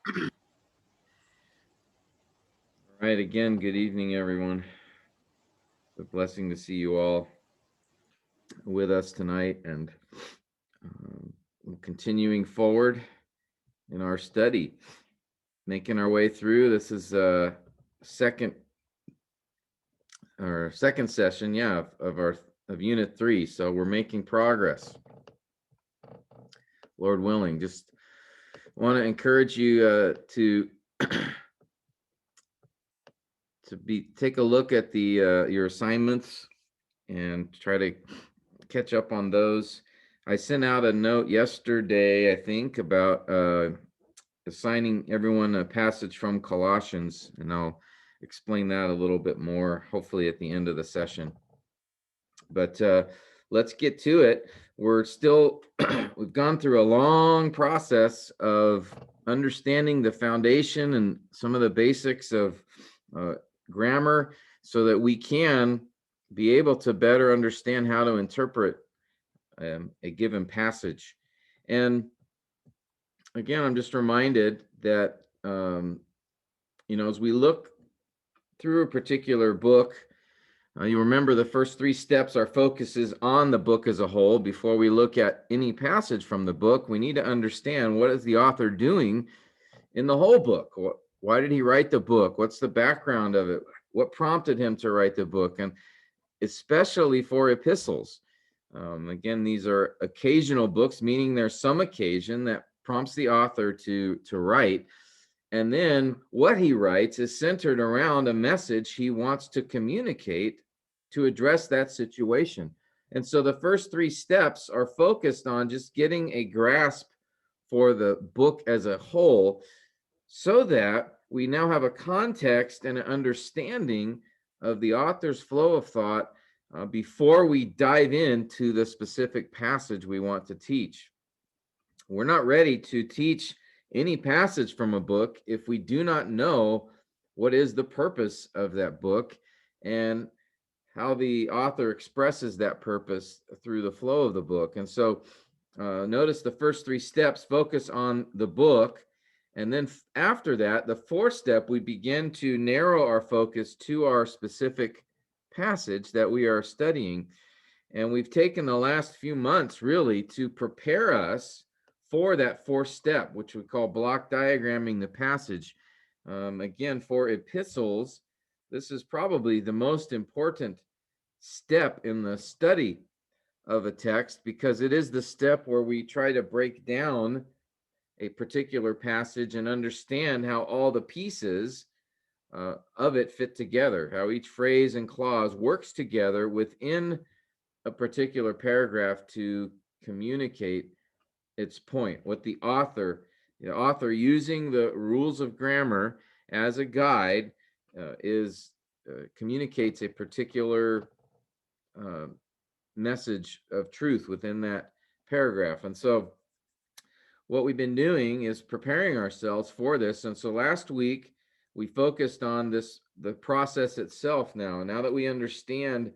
All right, again, good evening, everyone. It's a blessing to see you all with us tonight and continuing forward in our study, making our way through. This is second second session, of Unit 3. So we're making progress, Lord willing. Just want to encourage you to take a look at the your assignments and try to catch up on those. I sent out a note yesterday, I think, about assigning everyone a passage from Colossians, and I'll explain that a little bit more, hopefully at the end of the session. But let's get to it. We're still, we've gone through a long process of understanding the foundation and some of the basics of grammar so that we can be able to better understand how to interpret a given passage. And again, I'm just reminded that, as we look through a particular book, you remember the first 3 steps, our focus is on the book as a whole. Before we look at any passage from the book, we need to understand what is the author doing in the whole book. Why did he write the book? What's the background of it? What prompted him to write the book? And especially for epistles. Again, these are occasional books, meaning there's some occasion that prompts the author to write. And then what he writes is centered around a message he wants to communicate to address that situation. And so the first 3 steps are focused on just getting a grasp for the book as a whole, so that we now have a context and an understanding of the author's flow of thought before we dive into the specific passage we want to teach. We're not ready to teach any passage from a book if we do not know what is the purpose of that book and how the author expresses that purpose through the flow of the book. And so notice the first 3 steps focus on the book. And then after that, the 4th step, we begin to narrow our focus to our specific passage that we are studying. And we've taken the last few months really to prepare us for that 4th step, which we call block diagramming the passage. Again, for epistles, this is probably the most important step in the study of a text, because it is the step where we try to break down a particular passage and understand how all the pieces of it fit together, how each phrase and clause works together within a particular paragraph to communicate its point. What the author using the rules of grammar as a guide communicates a particular message of truth within that paragraph. And so what we've been doing is preparing ourselves for this. And so last week we focused on the process itself. Now that we understand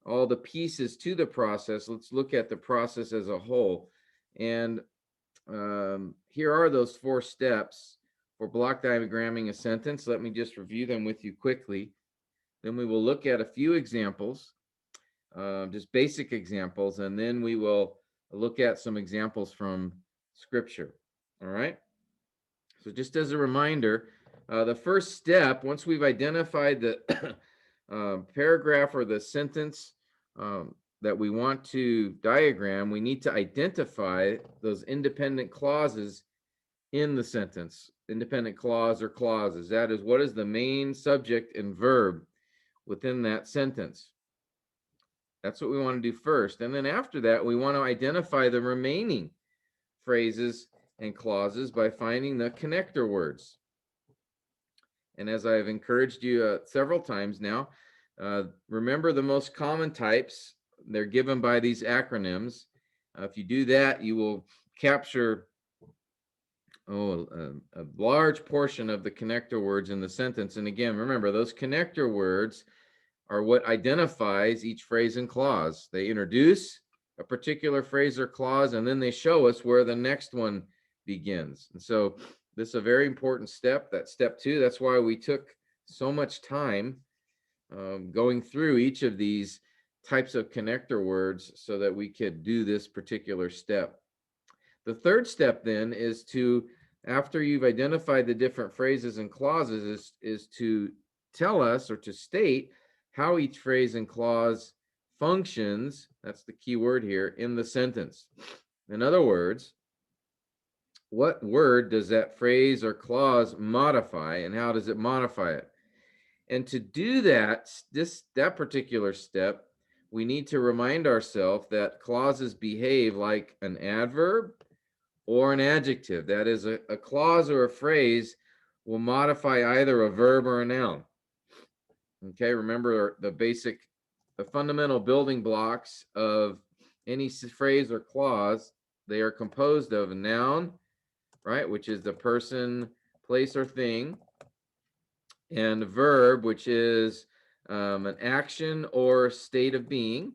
all the pieces to the process, let's look at the process as a whole. And here are those 4 steps for block diagramming a sentence. Let me just review them with you quickly. Then we will look at a few examples, just basic examples, and then we will look at some examples from Scripture. All right. So just as a reminder, the first step, once we've identified the paragraph or the sentence that we want to diagram, we need to identify those independent clauses in the sentence. Independent clause or clauses. That is, what is the main subject and verb within that sentence? That's what we want to do first. And then after that, we want to identify the remaining phrases and clauses by finding the connector words. And as I've encouraged you several times now, remember the most common types. They're given by these acronyms. If you do that, you will capture a large portion of the connector words in the sentence. And again, remember, those connector words are what identifies each phrase and clause. They introduce a particular phrase or clause, and then they show us where the next one begins. And so This is a very important step, that step 2. That's why we took so much time going through each of these types of connector words so that we could do this particular step. The third step then is to, after you've identified the different phrases and clauses, is to tell us or to state how each phrase and clause functions, that's the key word here, in the sentence. In other words, what word does that phrase or clause modify, and how does it modify it? And to do that, that particular step, we need to remind ourselves that clauses behave like an adverb or an adjective. That is, a clause or a phrase will modify either a verb or a noun. Okay, remember the fundamental building blocks of any phrase or clause. They are composed of a noun, right, which is the person, place, or thing, and a verb, which is an action or state of being.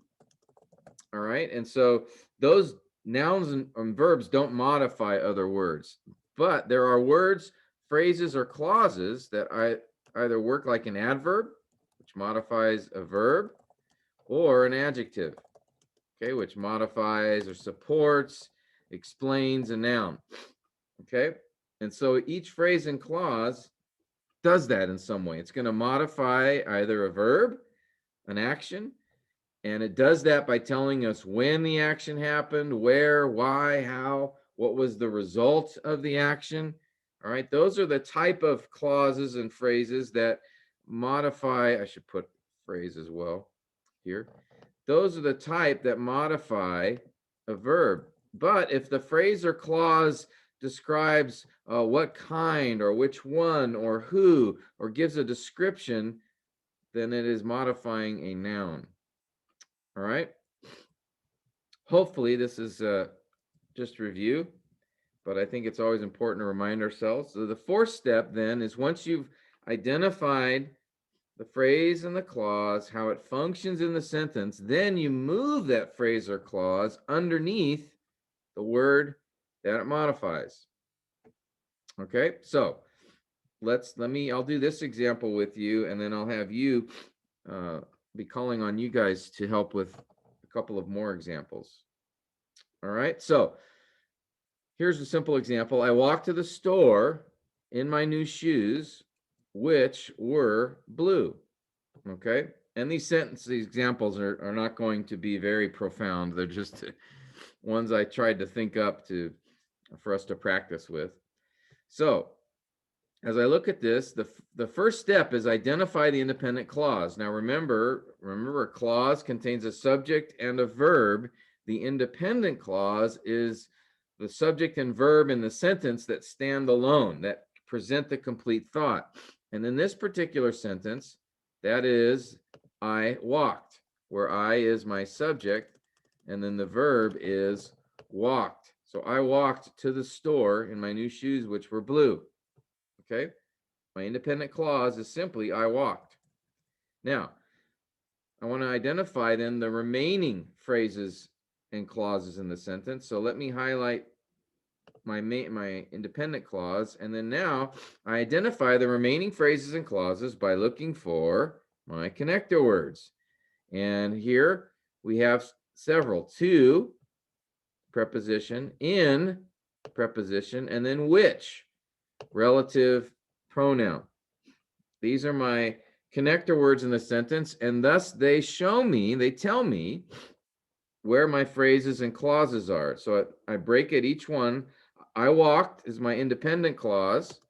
All right, and so those nouns and verbs don't modify other words, but there are words, phrases, or clauses that either work like an adverb, which modifies a verb, or an adjective, okay, which modifies or supports, explains a noun. Okay, and so each phrase and clause does that in some way. It's going to modify either a verb, an action, and it does that by telling us when the action happened, where, why, how, what was the result of the action. All right, those are the type of clauses and phrases that modify. I should put phrase as well here. Those are the type that modify a verb. But if the phrase or clause describes what kind or which one or who, or gives a description, then it is modifying a noun. All right. Hopefully this is just review, but I think it's always important to remind ourselves. So the fourth step then is, once you've identified the phrase and the clause, how it functions in the sentence, then you move that phrase or clause underneath the word that it modifies. Okay, so I'll do this example with you, and then I'll have you be calling on you guys to help with a couple of more examples. All right, so here's a simple example. I walked to the store in my new shoes, which were blue. Okay, and these examples are not going to be very profound. They're just ones I tried to think up for us to practice with. So as I look at this, the first step is identify the independent clause. Now remember, a clause contains a subject and a verb. The independent clause is the subject and verb in the sentence that stand alone, that present the complete thought. And in this particular sentence, that is, I walked, where I is my subject, and then the verb is walked. So I walked to the store in my new shoes, which were blue. Okay, my independent clause is simply I walked. Now, I want to identify then the remaining phrases and clauses in the sentence. So let me highlight my independent clause, and then now I identify the remaining phrases and clauses by looking for my connector words. And here we have several: to, preposition, in, preposition, and then which, relative pronoun. These are my connector words in the sentence, and thus they tell me where my phrases and clauses are. So I break at each one. I walked is my independent clause.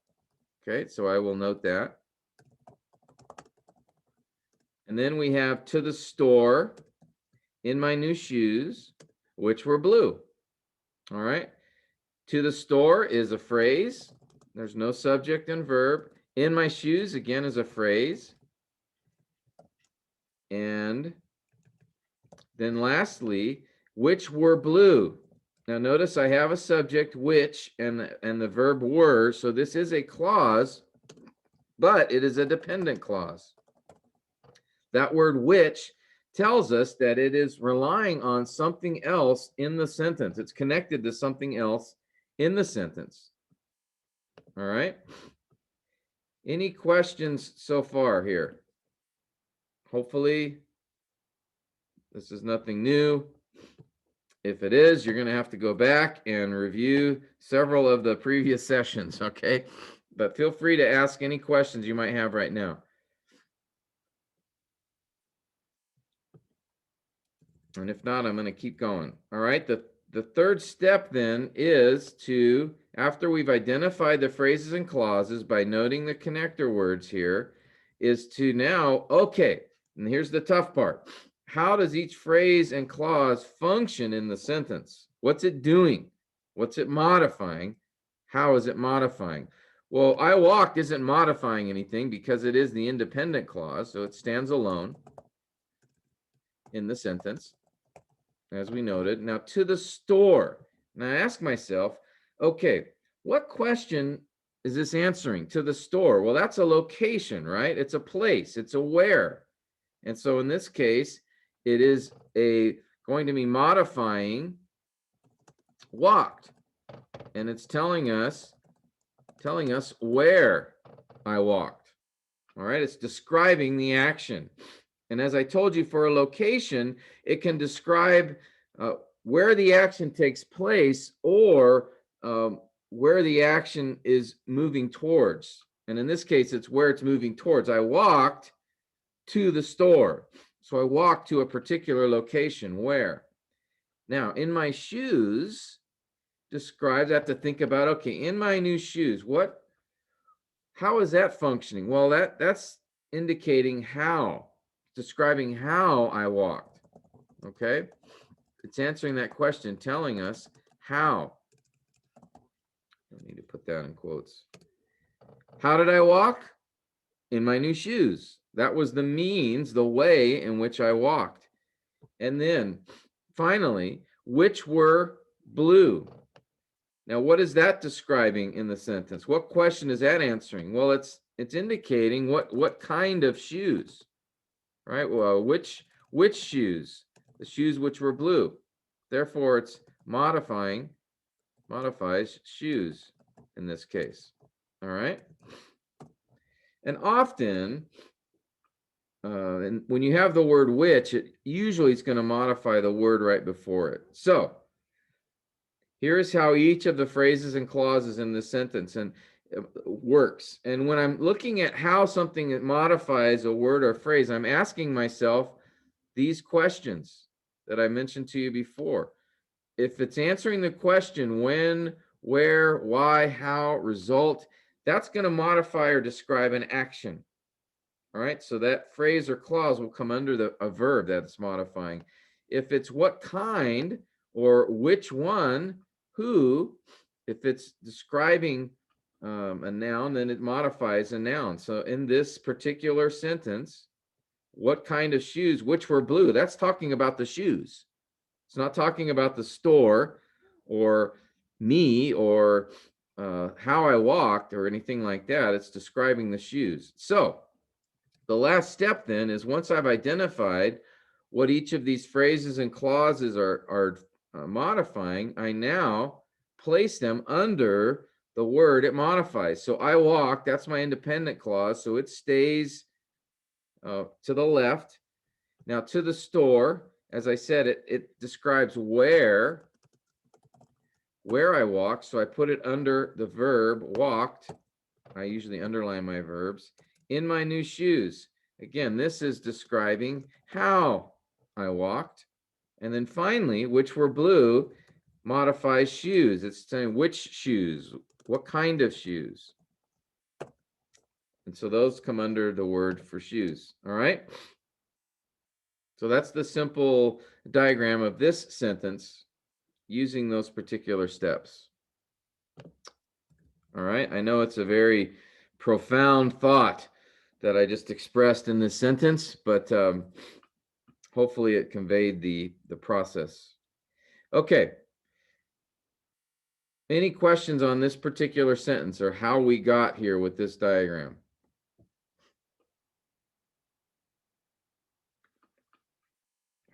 Okay, so I will note that. And then we have to the store in my new shoes, which were blue. All right. To the store is a phrase. There's no subject and verb. In my shoes, again, is a phrase. And then lastly, which were blue. Now notice I have a subject, which, and the verb were. So this is a clause, but it is a dependent clause. That word which tells us that it is relying on something else in the sentence. It's connected to something else in the sentence. All right. Any questions so far here? Hopefully, this is nothing new. If it is, you're going to have to go back and review several of the previous sessions, okay? But feel free to ask any questions you might have right now. And if not, I'm going to keep going. All right. The third step then is to, after we've identified the phrases and clauses by noting the connector words here, is to now, okay, and here's the tough part. How does each phrase and clause function in the sentence? What's it doing? What's it modifying? How is it modifying? Well, I walked isn't modifying anything because it is the independent clause, so it stands alone in the sentence, as we noted. Now, to the store. Now, I ask myself, okay, what question is this answering? To the store. Well, that's a location, right? It's a place. It's a where. And so in this case, it is going to be modifying walked. And it's telling us where I walked. All right, it's describing the action. And as I told you, for a location, it can describe where the action takes place or where the action is moving towards. And in this case, it's where it's moving towards. I walked to the store. So I walked to a particular location. Where? Now, in my shoes describes, I have to think about, okay, in my new shoes, how is that functioning? Well, that's indicating how, describing how I walked. Okay, it's answering that question, telling us how. I need to put that in quotes. How did I walk? In my new shoes. That was the means, the way in which I walked. And then finally, which were blue. Now, what is that describing in the sentence? What question is that answering? Well, it's indicating what kind of shoes, right? Well, which shoes? The shoes which were blue. Therefore, it's modifies shoes in this case. All right. And often, and when you have the word which, it usually is going to modify the word right before it. So here's how each of the phrases and clauses in the sentence works. And when I'm looking at how something modifies a word or phrase, I'm asking myself these questions that I mentioned to you before. If it's answering the question when, where, why, how, result, that's going to modify or describe an action. All right, so that phrase or clause will come under a verb that's modifying. If it's what kind or which one, who, if it's describing a noun, then it modifies a noun. So in this particular sentence, what kind of shoes, which were blue, that's talking about the shoes. It's not talking about the store or me or how I walked or anything like that. It's describing the shoes. So the last step then is, once I've identified what each of these phrases and clauses are modifying, I now place them under the word it modifies. So I walk, that's my independent clause, so it stays to the left. Now to the store, as I said, it describes where I walked, so I put it under the verb walked. I usually underline my verbs. In my new shoes. Again, this is describing how I walked. And then finally, which were blue, modifies shoes. It's saying which shoes, what kind of shoes. And so those come under the word for shoes. All right. So that's the simple diagram of this sentence using those particular steps. All right. I know it's a very profound thought that I just expressed in this sentence, but hopefully it conveyed the process. Okay. Any questions on this particular sentence or how we got here with this diagram?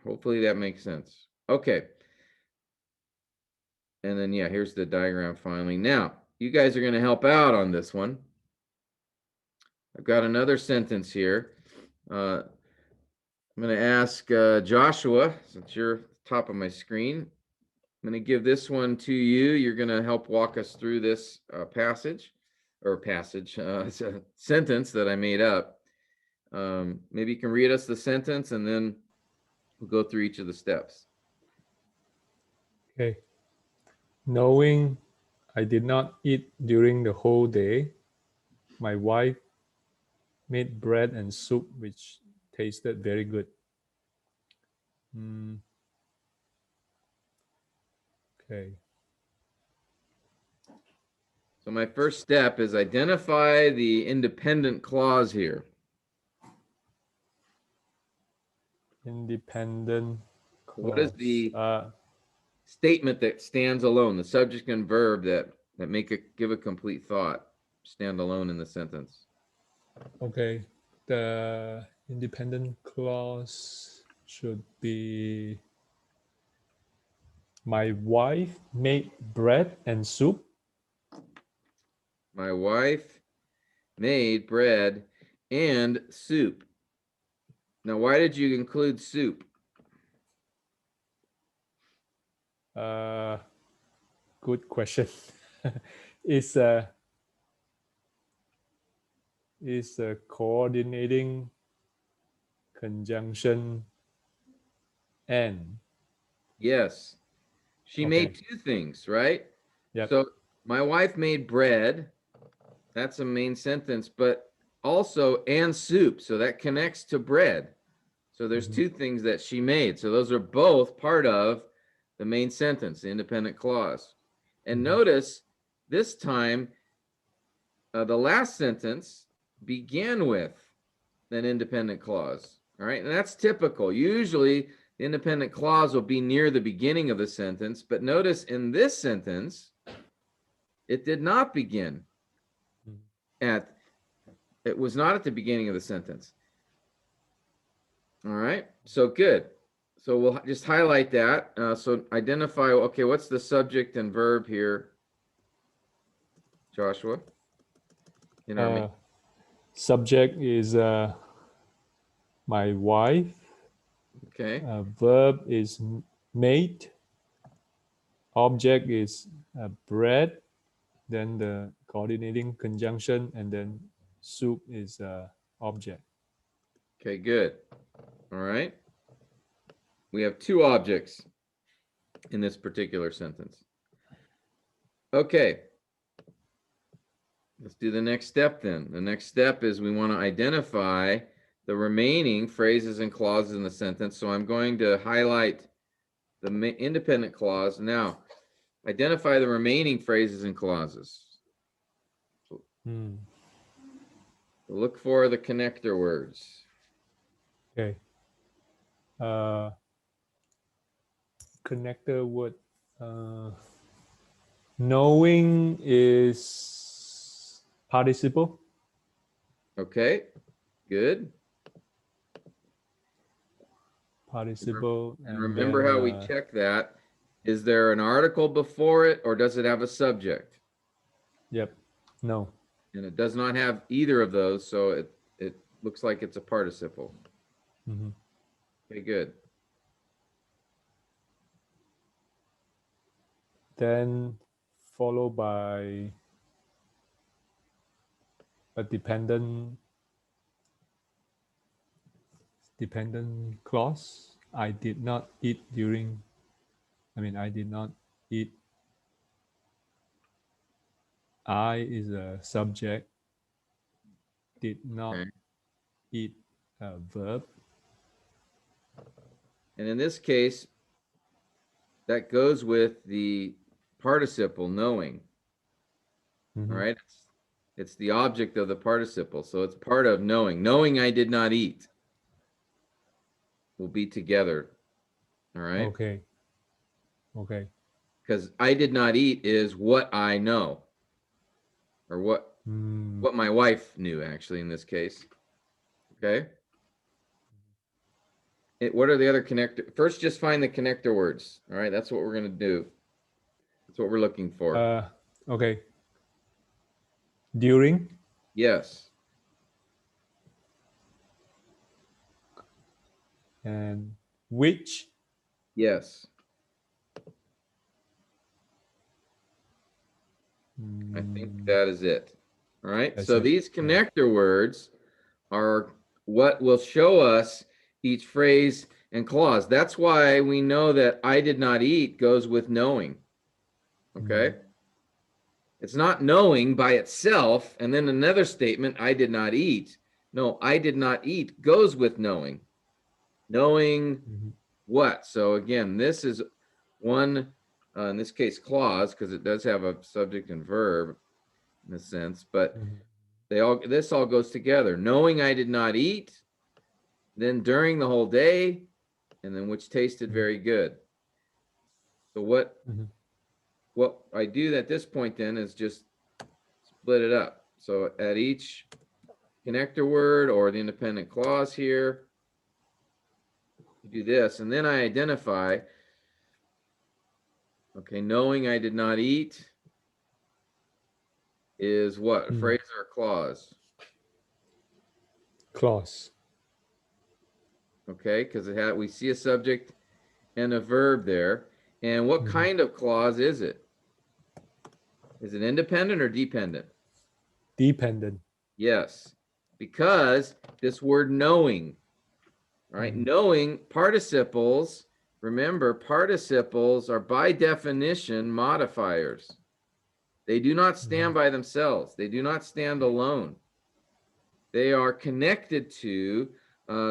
Hopefully that makes sense. Okay. And then, yeah, here's the diagram finally. Now, you guys are going to help out on this one. I've got another sentence here. I'm going to ask Joshua, since you're top of my screen. I'm going to give this one to you. You're going to help walk us through this passage. It's a sentence that I made up. Maybe you can read us the sentence and then we'll go through each of the steps. Okay. Knowing I did not eat during the whole day, my wife made bread and soup which tasted very good. Okay. So my first step is identify the independent clause here. Independent clause. What is the statement that stands alone, the subject and verb that give a complete thought, stand alone in the sentence? Okay. The independent clause should be my wife made bread and soup. My wife made bread and soup. Now, why did you include soup? Good question. It's a coordinating conjunction and. Yes. She made two things, right? Yep. So my wife made bread. That's a main sentence, but also and soup. So that connects to bread. So there's two things that she made. So those are both part of the main sentence, the independent clause. And notice this time, the last sentence began with an independent clause. All right. And that's typical. Usually, the independent clause will be near the beginning of the sentence. But notice in this sentence, it did not begin it was not at the beginning of the sentence. All right. So good. So we'll just highlight that. So identify, okay, what's the subject and verb here, Joshua? In our subject is my wife. Okay. Verb is made. Object is bread. Then the coordinating conjunction, and then soup is object. Okay, good. All right. We have two objects in this particular sentence. Okay. Let's do the next step then. The next step is we want to identify the remaining phrases and clauses in the sentence. So I'm going to highlight the independent clause. Now, identify the remaining phrases and clauses. Look for the connector words. Okay. Connector word. Knowing is participle. Okay, good. Participle. And remember how we check that. Is there an article before it or does it have a subject? Yep. No. And it does not have either of those, so it looks like it's a participle. Okay, good. Then followed by a dependent clause. I did not eat during. I did not eat. I is a subject. Did not eat a verb. And in this case, that goes with the participle knowing. All right. It's the object of the participle. So it's part of knowing. Knowing I did not eat will be together. All right. Okay. Because I did not eat is what I know, or what my wife knew, actually, in this case. Okay. What are the other connector? First, just find the connector words. All right. That's what we're going to do. That's what we're looking for. Okay. During. Yes. And which. Yes. I think that is it. All right. That's So it. these Yeah. connector words are what will show us each phrase and clause. That's why we know that I did not eat goes with knowing. Okay. It's not knowing by itself and then another statement, I did not eat. No, I did not eat goes with knowing. Knowing what? So again, this is one, in this case, clause, because it does have a subject and verb in a sense, but this all goes together. Knowing I did not eat, then during the whole day, and then which tasted very good. So what I do at this point then is just split it up. So at each connector word or the independent clause here, you do this, and then I identify, okay, knowing I did not eat is what? A phrase or a clause? Clause. Okay, because we see a subject and a verb there. And what kind of clause is it? Is it independent or dependent? Dependent. Yes, because this word knowing, right? Knowing participles, remember, participles are by definition modifiers. They do not stand by themselves. They do not stand alone. They are connected to,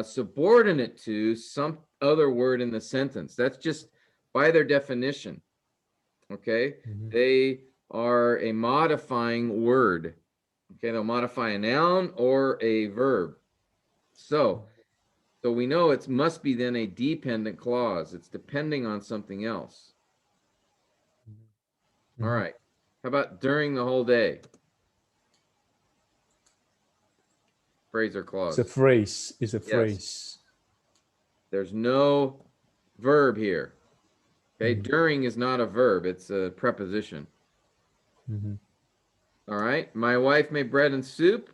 subordinate to some other word in the sentence. That's just by their definition. Okay, they are a modifying word. Okay, they'll modify a noun or a verb. So we know it must be then a dependent clause. It's depending on something else. All right. How about during the whole day? Phrase or clause? It's a phrase. It's a Yes. phrase. There's no verb here. Okay, during is not a verb, it's a preposition. All right, my wife made bread and soup.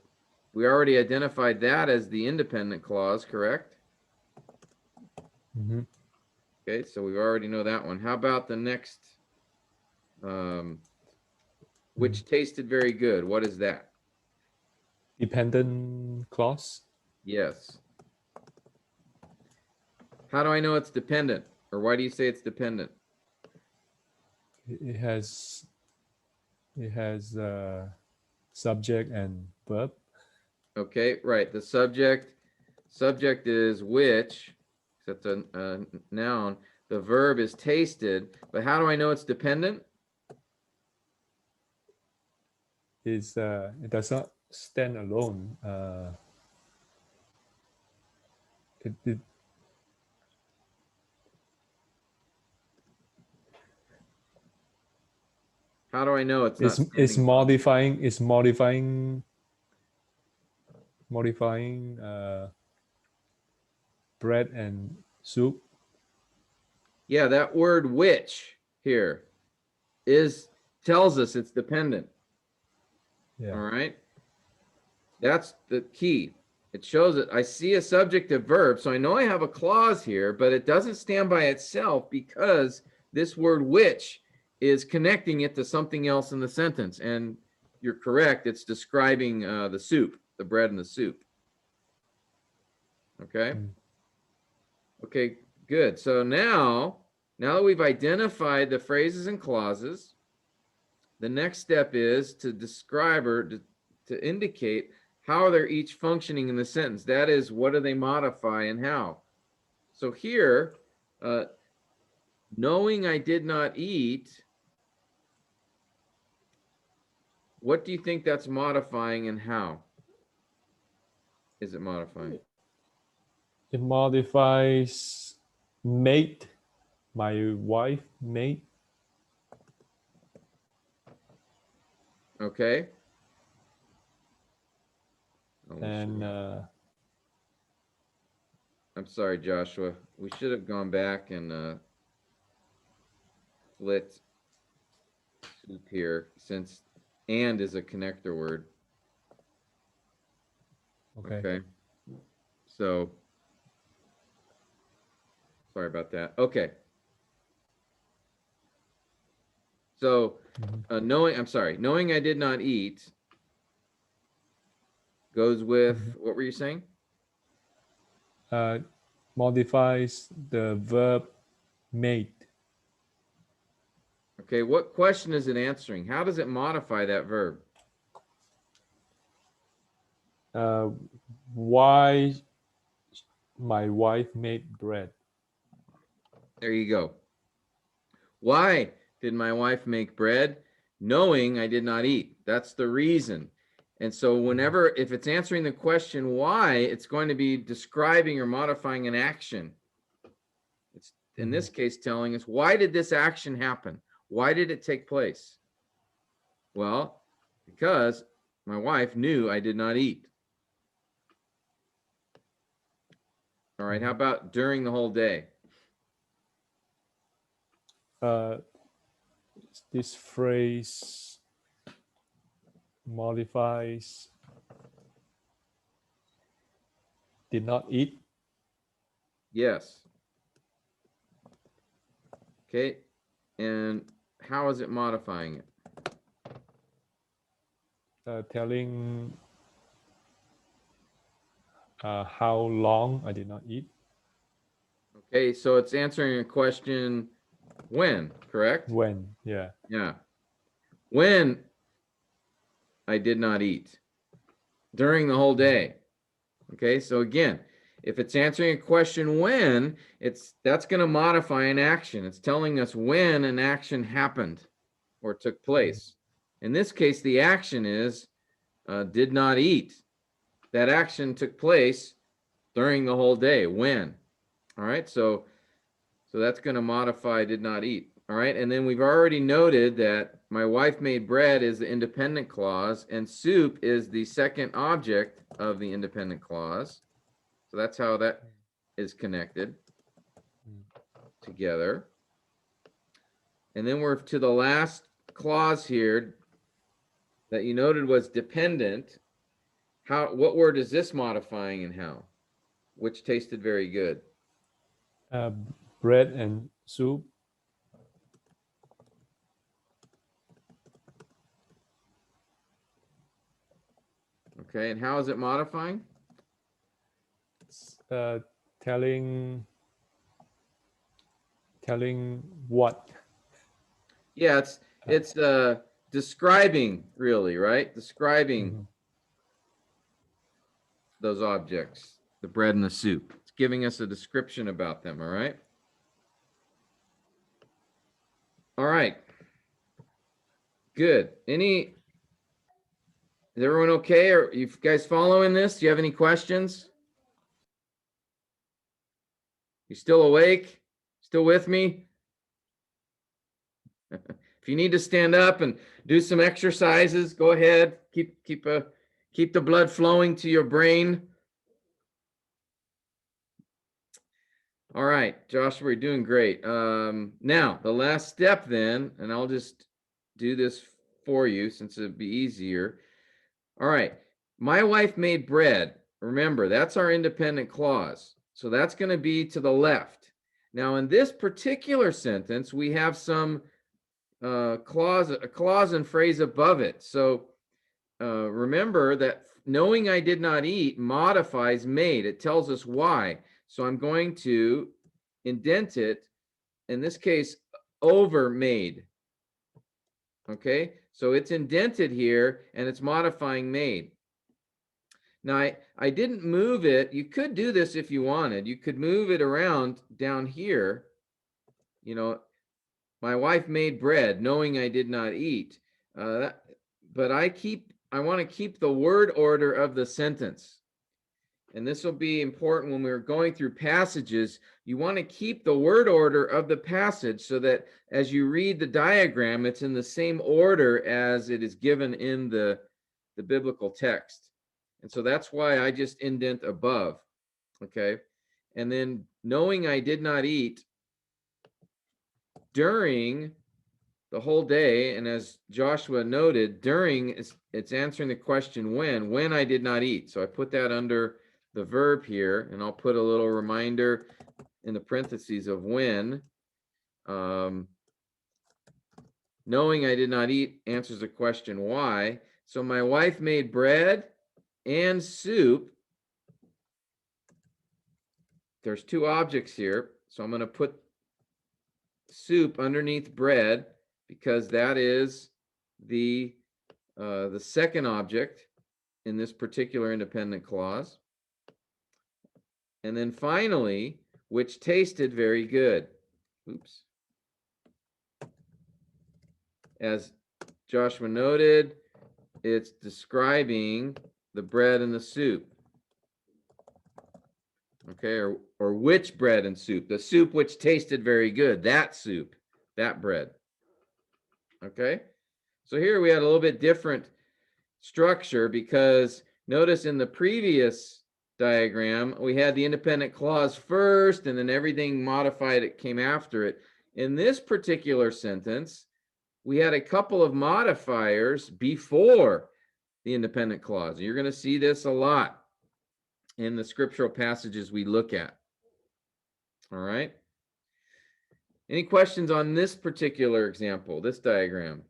We already identified that as the independent clause, correct? Okay, so we already know that one. How about the next, which tasted very good? What is that? Dependent clause. Yes. How do I know it's dependent? Or why do you say it's dependent? It has subject and verb. Okay, right. The subject is which, that's a noun. The verb is tasted, but how do I know it's dependent? It does not stand alone. It How do I know it's not it's standing alone? modifying bread and soup. Yeah, that word which here tells us it's dependent. Yeah. All right. That's the key. It shows it. I see a subjective verb, so I know I have a clause here, but it doesn't stand by itself because this word which is connecting it to something else in the sentence. And you're correct. It's describing the soup, the bread and the soup. Okay. Okay, good. So now that we've identified the phrases and clauses, the next step is to describe or to indicate how they're each functioning in the sentence. That is, what do they modify and how? So here, knowing I did not eat, what do you think that's modifying and how is it modifying? It modifies made. My wife made. Okay. And I'm sorry, Joshua. We should have gone back and flipped soup here since and is a connector word. Okay. Okay. So sorry about that. Okay. So knowing I did not eat goes with, what were you saying? Modifies the verb made. Okay, what question is it answering? How does it modify that verb? Uh, why my wife made bread? There you go. Why did my wife make bread? Knowing I did not eat. That's the reason. And so whenever, if it's answering the question why, it's going to be describing or modifying an action. It's in this case telling us, why did this action happen? Why did it take place? Well, because my wife knew I did not eat. All right, how about during the whole day? This phrase modifies did not eat. Yes. Okay, and how is it modifying it? Telling how long I did not eat. Okay, so it's answering a question when, correct? When, yeah. Yeah. When I did not eat during the whole day. Okay, so again, if it's answering a question when, that's going to modify an action. It's telling us when an action happened or took place. In this case, the action is did not eat. That action took place during the whole day. When? All right, so that's going to modify did not eat. All right, and then we've already noted that my wife made bread is the independent clause, and soup is the second object of the independent clause. So that's how that is connected together. And then we're to the last clause here that you noted was dependent. What word is this modifying and how? Which tasted very good. Uh, bread and soup. Okay, and how is it modifying? Uh, telling what? Yeah, it's describing, really, right? Describing those objects, the bread and the soup. It's giving us a description about them, all right? All right. Good. Is everyone okay? Are you guys following this? Do you have any questions? You still awake? Still with me? If you need to stand up and do some exercises, go ahead. Keep the blood flowing to your brain. All right, Joshua, you're doing great. Now the last step then, and I'll just do this for you since it'd be easier. All right, my wife made bread. Remember, that's our independent clause. So that's going to be to the left. Now, in this particular sentence, we have some a clause and phrase above it. So remember that knowing I did not eat modifies made. It tells us why. So I'm going to indent it, in this case, over made. Okay, so it's indented here and it's modifying made. Now, I didn't move it. You could do this if you wanted. You could move it around down here. You know, my wife made bread knowing I did not eat. But I want to keep the word order of the sentence. And this will be important when we're going through passages. You want to keep the word order of the passage so that as you read the diagram, it's in the same order as it is given in the biblical text. And so that's why I just indent above. Okay. And then knowing I did not eat during the whole day. And as Joshua noted, during, it's answering the question when I did not eat. So I put that under the verb here, and I'll put a little reminder in the parentheses of when. Knowing I did not eat answers the question why. So my wife made bread and soup. There's two objects here, so I'm going to put soup underneath bread because that is the second object in this particular independent clause. And then finally, which tasted very good. Oops. As Joshua noted, it's describing the bread and the soup. Okay, or which bread and soup? The soup which tasted very good. That soup, that bread. Okay, so here we had a little bit different structure because notice in the previous diagram, we had the independent clause first and then everything modified it came after it. In this particular sentence, we had a couple of modifiers before the independent clause. You're going to see this a lot in the scriptural passages we look at. All right. Any questions on this particular example, this diagram?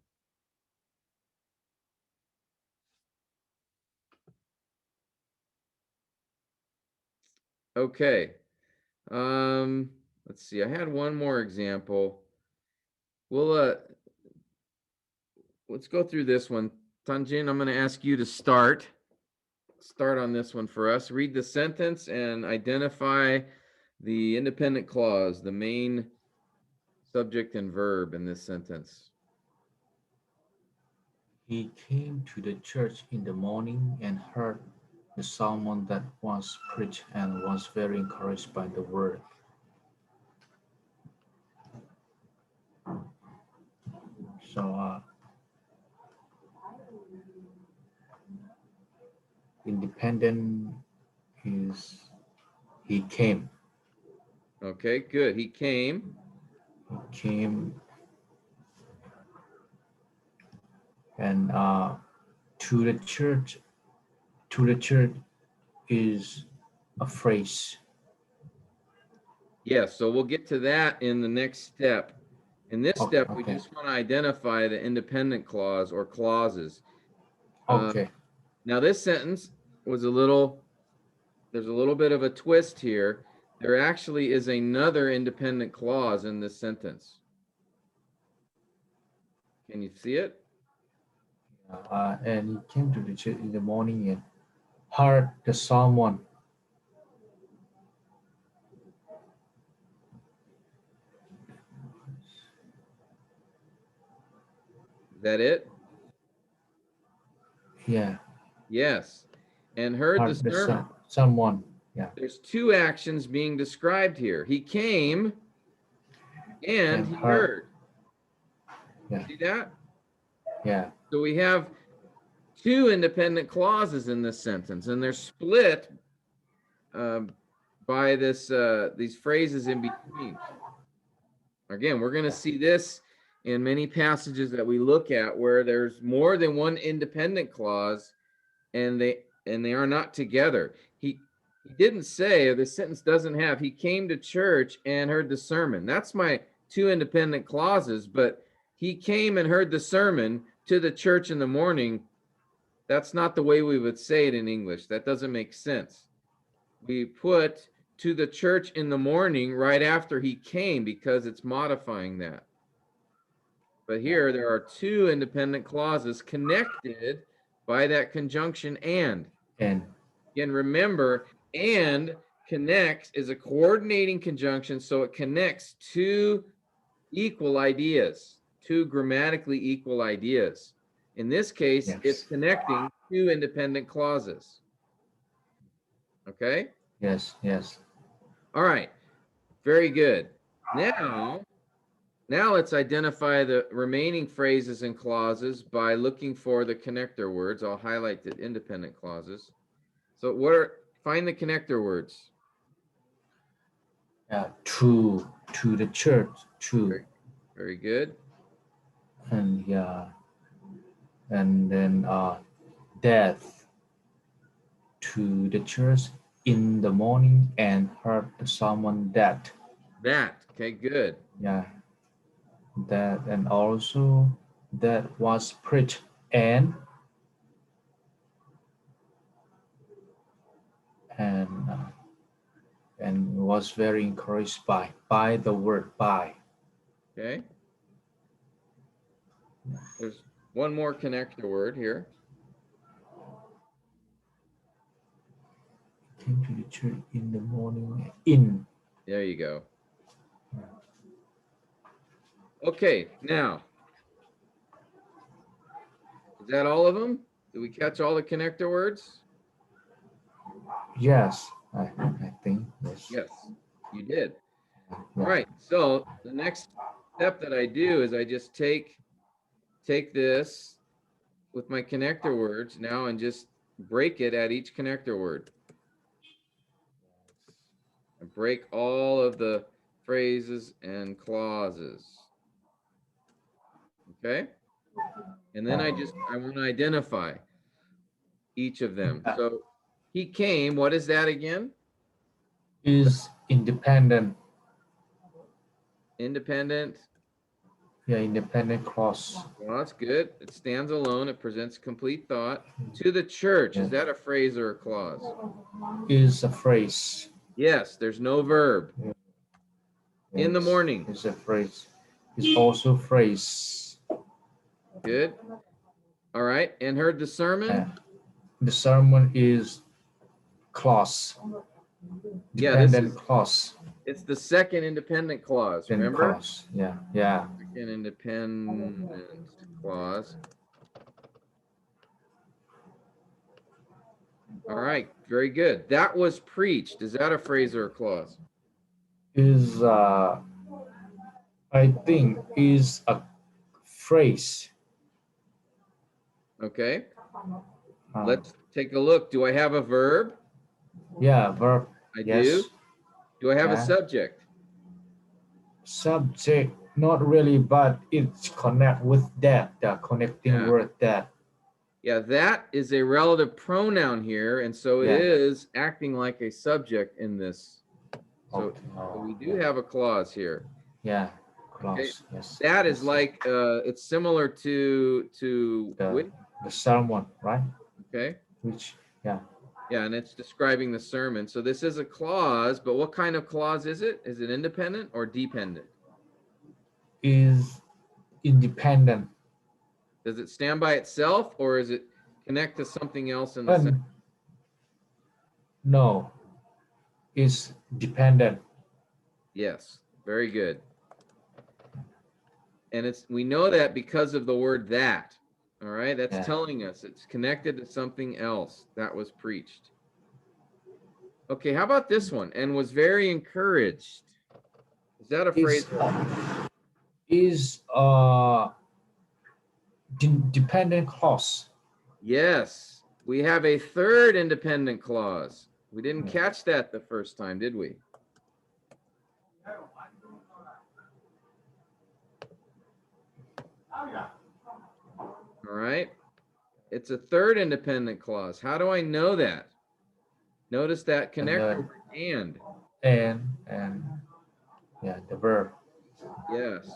Okay. Let's see. I had one more example. We'll let's go through this one. Tanjin, I'm going to ask you to start on this one for us. Read the sentence and identify the independent clause, the main subject and verb in this sentence. He came to the church in the morning and heard the sermon that was preached and was very encouraged by the word. So, independent is he came. Okay, good. He came. He came and to the church. To the church is a phrase. Yes, so we'll get to that in the next step. In this step, we Okay. just want to identify the independent clause or clauses. Okay. Now this sentence was there's a little bit of a twist here. There actually is another independent clause in this sentence. Can you see it? And he came to the church in the morning and heard the sermon. Is that it? Yeah. Yes. And heard the sermon. Someone. Yeah. There's two actions being described here. He came and he heard. Yeah. See that? Yeah. So we have two independent clauses in this sentence, and they're split by these phrases in between. Again, we're going to see this in many passages that we look at where there's more than one independent clause, and they are not together. He didn't say, or the sentence doesn't have, he came to church and heard the sermon. That's my two independent clauses, but he came and heard the sermon to the church in the morning. That's not the way we would say it in English. That doesn't make sense. We put to the church in the morning right after he came because it's modifying that. But here there are two independent clauses connected by that conjunction and. And. Again, remember, and connects is a coordinating conjunction, so it connects two equal ideas, two grammatically equal ideas. In this case, Yes. It's connecting two independent clauses. Okay? Yes. Yes. All right. Very good. Now let's identify the remaining phrases and clauses by looking for the connector words. I'll highlight the independent clauses. So find the connector words. To the church. To. Very good. And yeah, and then death to the church in the morning and heard the sermon that. That. Okay, good. Yeah, that, and also that was preached and uh, and was very encouraged by the word by. Okay. There's one more connector word here. Came to the church in the morning in. There you go. Okay, now, is that all of them? Did we catch all the connector words? Yes, I think yes. Yes, you did. Yeah. All right, so the next step that I do is I just take this with my connector words now and just break it at each connector word. I break all of the phrases and clauses. Okay? And then I want to identify each of them. So he came, what is that again? Is independent. Independent. Yeah, independent clause. Well, that's good. It stands alone. It presents complete thought. To the church. Is that a phrase or a clause? Is a phrase. Yes, there's no verb. In the morning. Is a phrase. Is also phrase. Good. All right. And heard the sermon? The sermon is clause. Yeah, this Dependent is clause. it's the second independent clause. Dependent Remember? clause. Yeah, yeah. Second independent clause. All right, very good. That was preached. Is that a phrase or a clause? Is I think is a phrase. Okay. Let's take a look. Do I have a verb? Yeah, verb. I Yes. do. Do I have a Yeah. subject? Subject, not really, but it's connect with that, the connecting Yeah. word that. Yeah, that is a relative pronoun here, and so it Yeah. is acting like a subject in this. So, Okay. so we do have a clause here. Yeah, Okay. clause. Yes. That is Yes. like it's similar to which, the sermon, right? okay. Which, yeah, Yeah, and it's describing the sermon. So this is a clause, but what kind of clause is it? Is it independent or dependent? is independent. Does it stand by itself or is it connect to something else in the sentence? No, is dependent. Yes, very good. And we know that because of the word that. All right, that's telling us it's connected to something else that was preached. Okay, how about this one? And was very encouraged. Is that a phrase? Is dependent clause. Yes, we have a third independent clause. We didn't catch that the first time, did we? All right. It's a third independent clause. How do I know that? Notice that connector and. And yeah, the verb. Yes.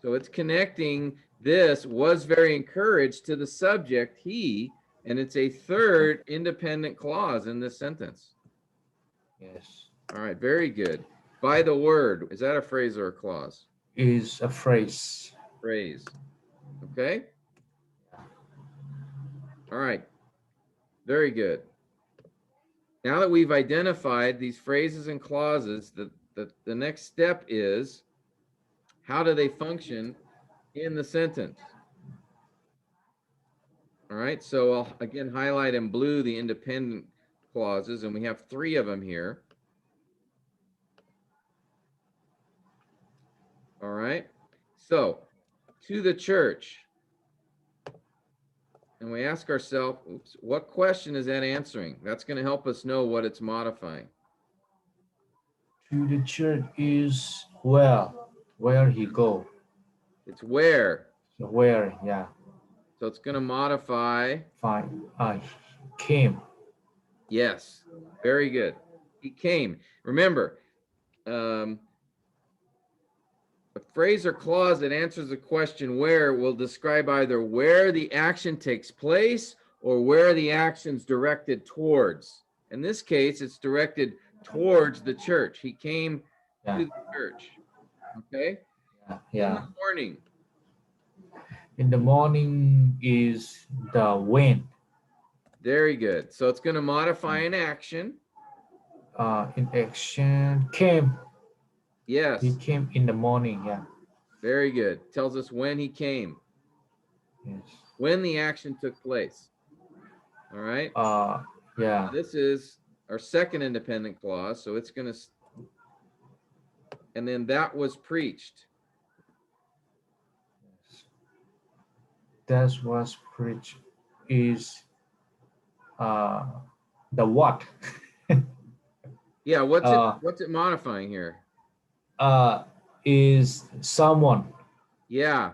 So it's connecting this was very encouraged to the subject, he, and it's a third independent clause in this sentence. Yes. All right, very good. By the word, is that a phrase or a clause? Is a phrase. Phrase. Okay. All right. Very good. Now that we've identified these phrases and clauses, the next step is how do they function in the sentence? All right, so I'll again highlight in blue the independent clauses, and we have 3 of them here. All right, so to the church. And we ask ourselves, oops, what question is that answering? That's going to help us know what it's modifying. To the church is well, where he go. It's where. where, yeah, So it's going to modify. fine. Came. Yes, very good. He came. Remember, a phrase or clause that answers the question where will describe either where the action takes place or where the action's directed towards. In this case, it's directed towards the church. He came Yeah, to the church. Okay. yeah, In yeah. the morning. In the morning is the when. Very good. So it's going to modify an action. In action came. Yes. He came in the morning. Yeah. Very good. Tells us when he came, Yes. when the action took place. All right. Yeah. This is our second independent clause. So it's going to, and then that was preached. That was preached is the what? Yeah. What's it modifying here? Is someone. Yeah.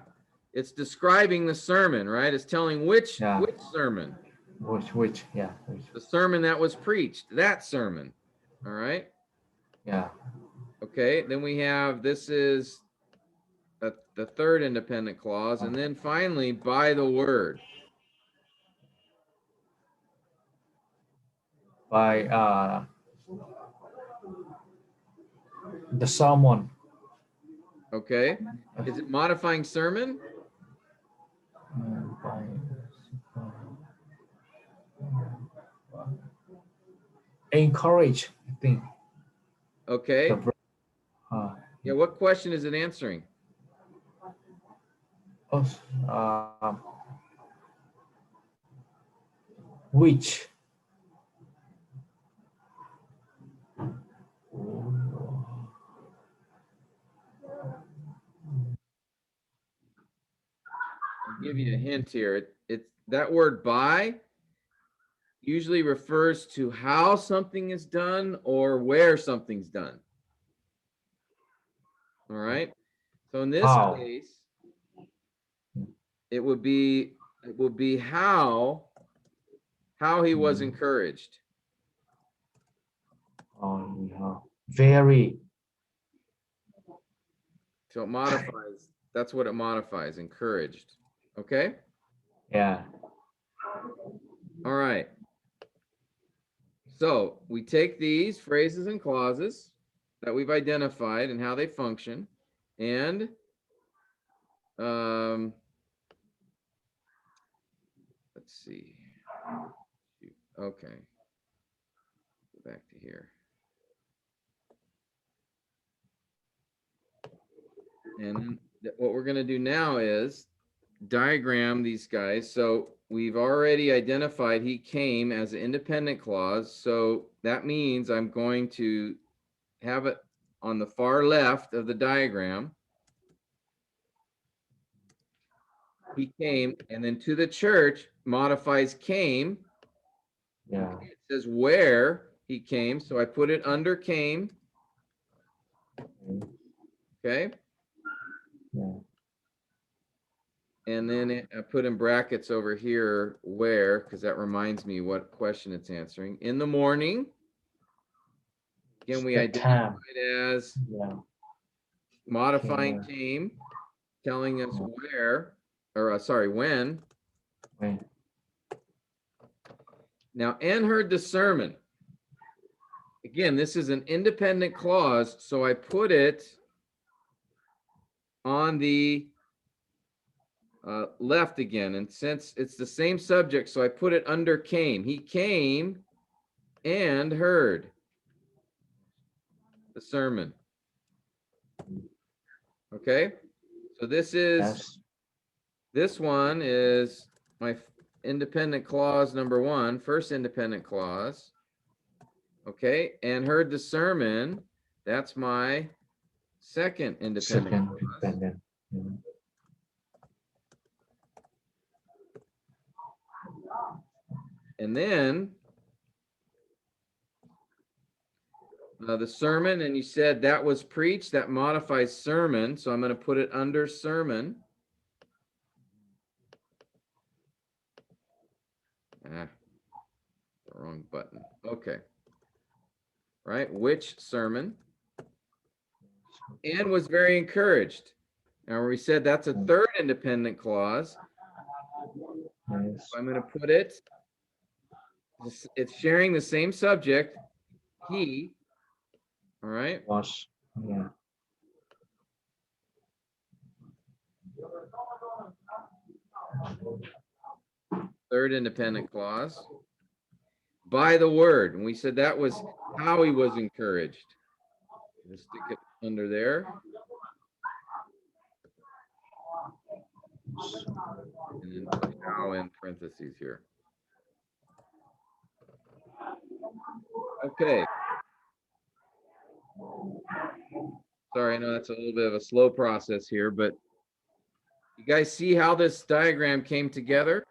It's describing the sermon, right? It's telling which sermon? Which, yeah. Which. The sermon that was preached, that sermon. All right. Yeah. Okay. Then we have, this is the third independent clause. And then finally, by the word. By the someone. Okay. Is it modifying sermon? Encourage, I think. Okay. Uh, Yeah. What question is it answering? Which? I'll give you a hint here. It's that word by usually refers to how something is done or where something's done. All right. So in this case, it would be how he was encouraged. Very. So it modifies, that's what it modifies, encouraged. Okay. Yeah. All right. So we take these phrases and clauses that we've identified and how they function, and let's see. Okay. Go back to here. And what we're going to do now is diagram these guys. So we've already identified he came as an independent clause. So that means I'm going to have it on the far left of the diagram. He came, and then to the church modifies came. Yeah. It says where he came. So I put it under came. Okay. Yeah. And then I put in brackets over here where, because that reminds me what question it's answering. In the morning. Again, we identified it as modifying came, telling us where, or sorry, when. Now, and heard the sermon. Again, this is an independent clause, so I put it on the left again. And since it's the same subject, so I put it under came. He came and heard the sermon. Okay, so this one is my independent clause number one, first independent clause. Okay, and heard the sermon. That's my second independent clause. And then the sermon, and you said that was preached, that modifies sermon. So I'm going to put it under sermon. wrong button. Okay. Right, which sermon? And was very encouraged. Now we said that's a third independent clause. Yes. I'm going to put it, it's sharing the same subject, he, all right? Was. Yeah. Third independent clause. By the word, and we said that was how he was encouraged. Let's stick it under there. And then put how in parentheses here. Okay. Sorry, I know that's a little bit of a slow process here, but you guys see how this diagram came together?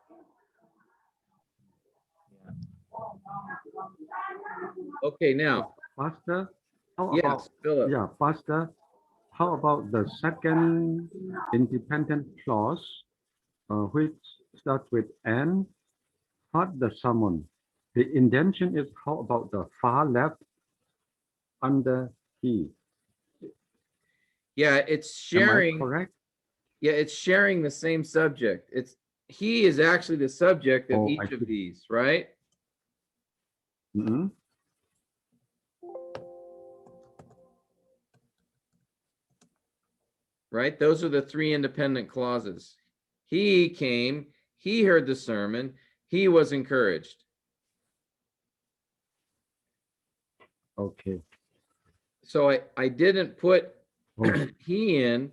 Okay, now, Pastor, how yes, about, Philip. yeah, Pastor, how about the second independent clause, which starts with and, heard the sermon? The intention is how about the far left under he? Yeah, it's Am I sharing. correct? Yeah, it's sharing the same subject. It's he is actually the subject of Oh, each I of see. these, right? Mhm. Right? Those are the three independent clauses. He came, he heard the sermon, he was encouraged. Okay. So I didn't put Oh, he in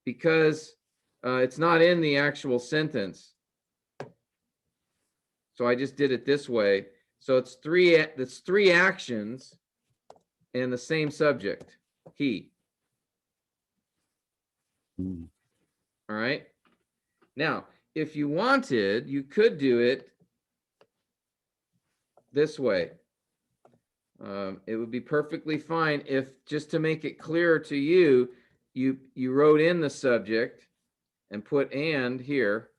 because it's not in the actual sentence. So I just did it this way. So it's three actions and the same subject, he. mm, All right. Now, if you wanted, you could do it this way. It would be perfectly fine if, just to make it clearer to you, you wrote in the subject and put and here.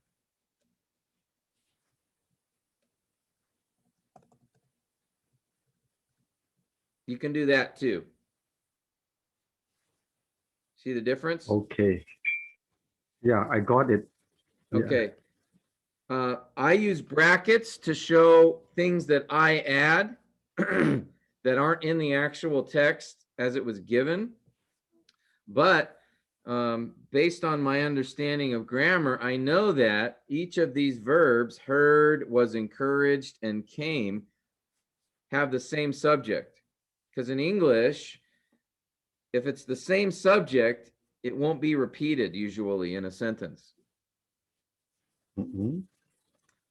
You can do that too. See the difference? okay. Yeah, I got it. Yeah. Okay. I use brackets to show things that I add that aren't in the actual text as it was given. But based on my understanding of grammar, I know that each of these verbs, heard, was encouraged, and came, have the same subject. Because in English, if it's the same subject, it won't be repeated usually in a sentence. Mhm.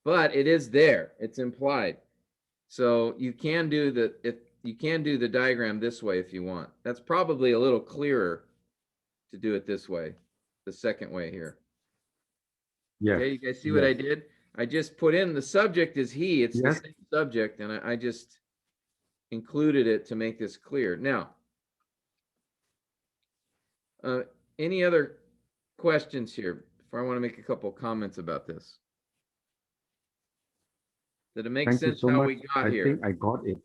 But it is there, it's implied. So you can do the diagram this way if you want. That's probably a little clearer to do it this way, the second way here. Yes. Okay, you guys see what I Yes. did? I just put in the subject is he, it's the Yes. same subject, and I just included it to make this clear. Now, any other questions here before I want to make a couple comments about this? Did it make Thank you sense so how much. we got I here? think I got it.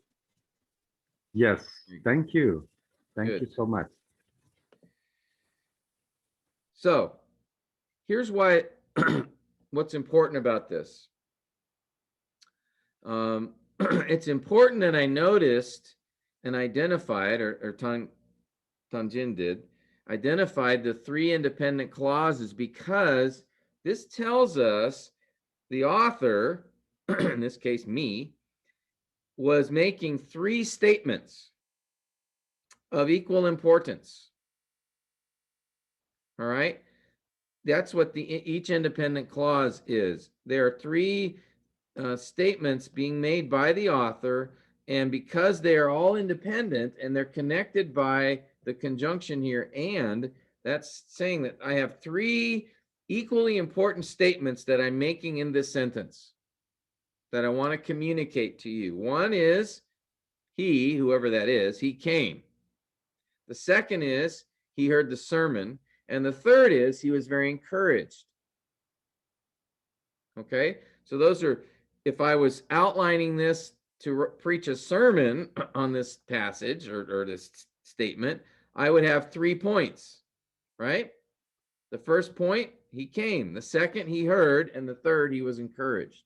Yes. Thank you. Thank Good. you so much. So here's why what's important about this. It's important that I noticed and identified, or Tanjin did, identified the three independent clauses because this tells us the author, in this case me, was making three statements of equal importance. All right? That's what each independent clause is. There are three statements being made by the author, and because they are all independent and they're connected by the conjunction here, and that's saying that I have three equally important statements that I'm making in this sentence that I want to communicate to you. One is he, whoever that is, he came. The second is he heard the sermon. And the third is he was very encouraged. Okay, so those are, if I was outlining this to preach a sermon on this passage or this statement, I would have 3 points, right? The first point, he came. The second, he heard. And the third, he was encouraged.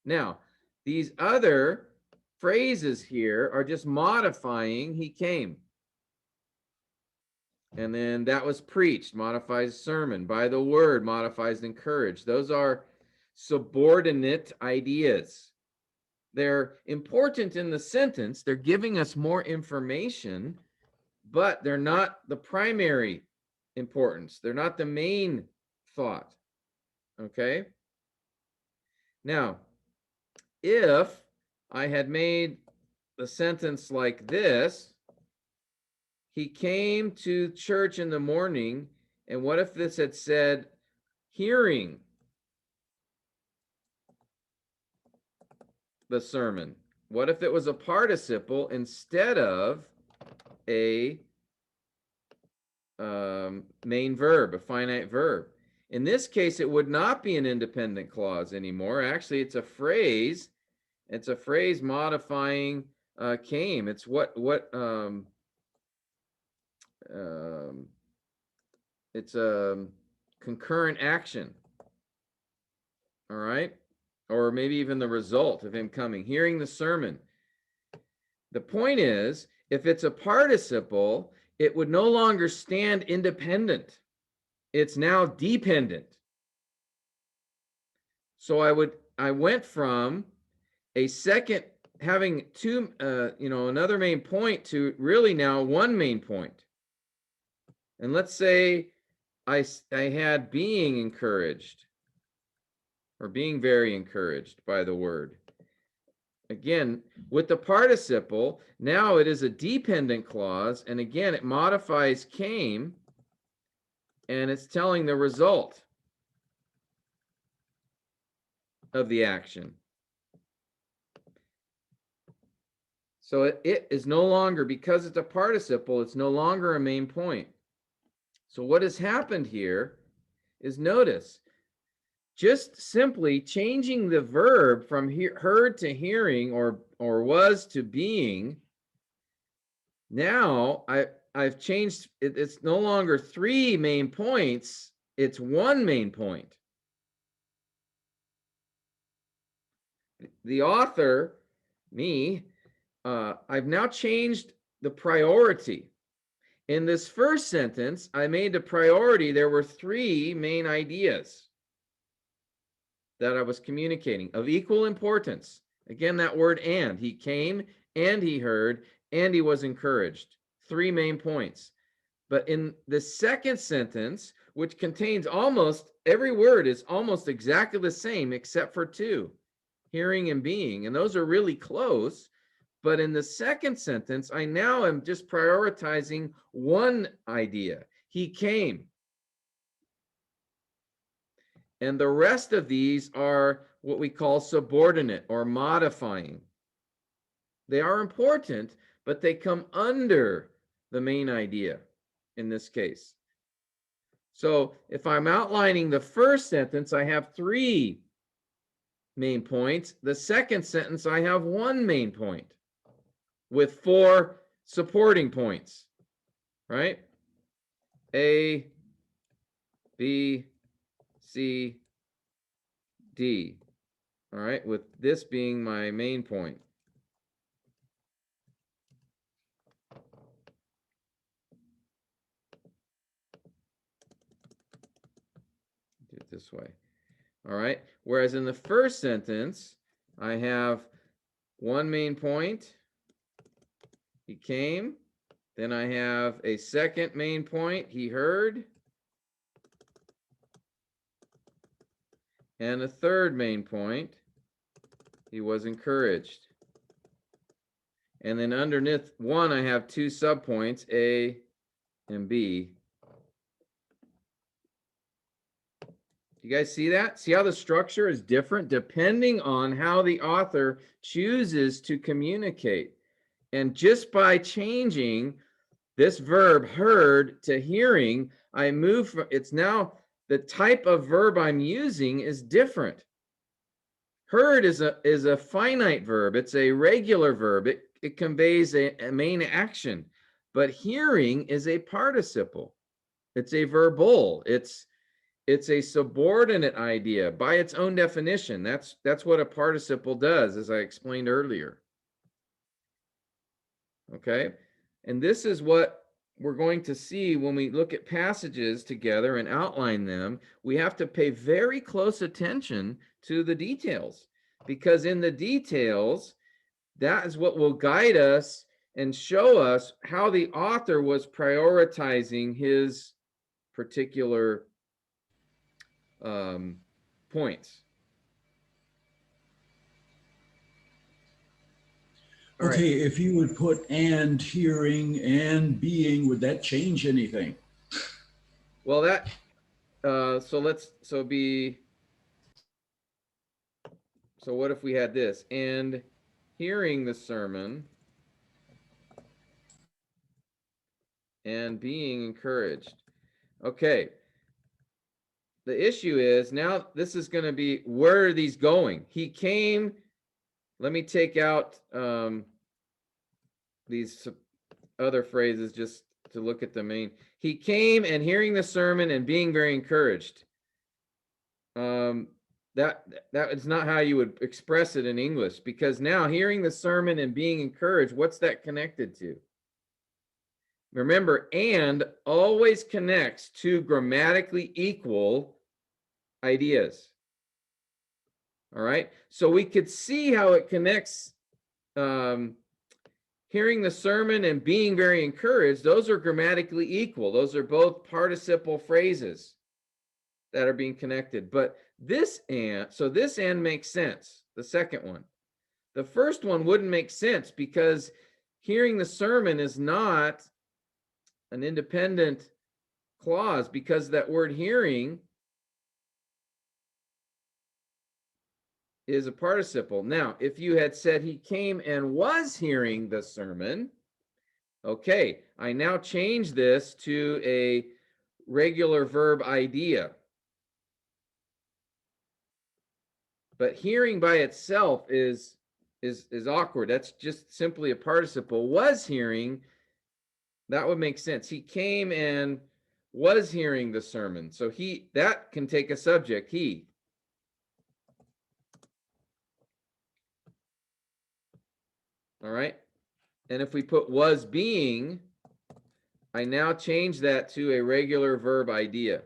Now, these other phrases here are just modifying he came. And then that was preached, modifies sermon. By the word, modifies encouraged. Those are subordinate ideas. They're important in the sentence. They're giving us more information, but they're not the primary importance. They're not the main thought. Okay? Now, if I had made the sentence like this, he came to church in the morning, and what if this had said hearing the sermon? What if it was a participle instead of a main verb, a finite verb? In this case, it would not be an independent clause anymore. Actually, it's a phrase. It's a phrase modifying came. It's it's a concurrent action. All right. Or maybe even the result of him coming, hearing the sermon. The point is, if it's a participle, it would no longer stand independent. It's now dependent. So I went from a second, having two, another main point to really now one main point. And let's say I had being encouraged or being very encouraged by the word. Again, with the participle, now it is a dependent clause. And again, it modifies came and it's telling the result of the action. So it is no longer, because it's a participle, it's no longer a main point. So what has happened here is, notice, just simply changing the verb from heard to hearing or was to being. Now I've changed it. It's no longer 3 main points. It's 1 main point. The author, me, I've now changed the priority. In this first sentence, I made the priority. There were 3 main ideas that I was communicating of equal importance. Again, that word and. He came and he heard and he was encouraged. 3 main points. But in the second sentence, which contains almost every word is almost exactly the same except for 2, hearing and being. And those are really close. But in the second sentence, I now am just prioritizing 1 idea. He came. And the rest of these are what we call subordinate or modifying. They are important, but they come under the main idea in this case. So if I'm outlining the first sentence, I have 3 main points. The second sentence, I have 1 main point with 4 supporting points, right? A, B, C, D. All right, with this being my main point. Do it this way. All right, whereas in the first sentence, I have 1 main point. He came. Then I have a second main point. He heard. And a third main point. He was encouraged. And then underneath 1, I have 2 subpoints, A and B. You guys see that? See how the structure is different depending on how the author chooses to communicate. And just by changing this verb heard to hearing, I move from, it's now the type of verb I'm using is different. Heard is a finite verb. It's a regular verb. It conveys a main action. But hearing is a participle. It's a verbal. It's a subordinate idea by its own definition. That's what a participle does, as I explained earlier. Okay? And this is what we're going to see when we look at passages together and outline them. We have to pay very close attention to the details, because in the details, that is what will guide us and show us how the author was prioritizing his particular points. All right. Okay, if you would put and hearing and being, would that change anything? Well, that so what if we had this? And hearing the sermon and being encouraged. Okay. The issue is now this is going to be, where are these going? He came. Let me take out these other phrases just to look at the main. He came and hearing the sermon and being very encouraged. That is not how you would express it in English, because now hearing the sermon and being encouraged, what's that connected to? Remember, and always connects to grammatically equal ideas. All right, so we could see how it connects. Hearing the sermon and being very encouraged, those are grammatically equal. Those are both participle phrases that are being connected. But this and makes sense, the second one. The first one wouldn't make sense, because hearing the sermon is not an independent clause, because that word hearing is a participle. Now, if you had said he came and was hearing the sermon, okay, I now change this to a regular verb idea. But hearing by itself is awkward. That's just simply a participle. Was hearing, that would make sense. He came and was hearing the sermon. So that can take a subject, he. All right. And if we put was being, I now change that to a regular verb idea.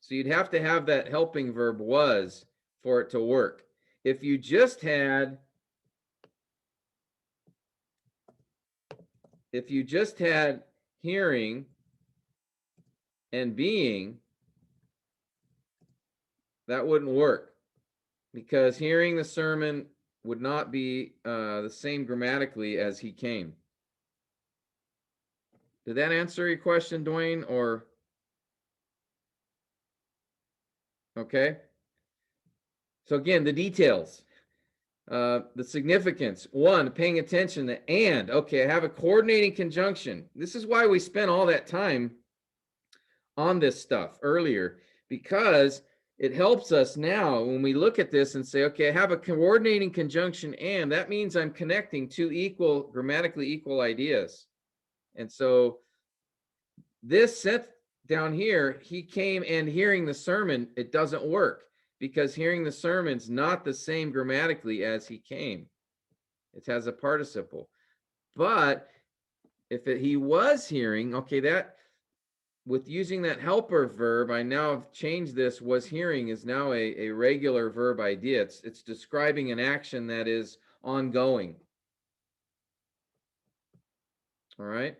So you'd have to have that helping verb was for it to work. If you just had hearing and being, that wouldn't work, because hearing the sermon would not be the same grammatically as he came. Did that answer your question, Dwayne? Or okay. So again, the details, the significance. One, paying attention to and. Okay, I have a coordinating conjunction. This is why we spent all that time on this stuff earlier, because it helps us now when we look at this and say, okay, I have a coordinating conjunction and. That means I'm connecting two grammatically equal ideas. And so this set down here, he came and hearing the sermon, it doesn't work, because hearing the sermon's not the same grammatically as he came. It has a participle. But if he was hearing, okay, that with using that helper verb, I now have changed this. Was hearing is now a regular verb idea. It's describing an action that is ongoing. All right.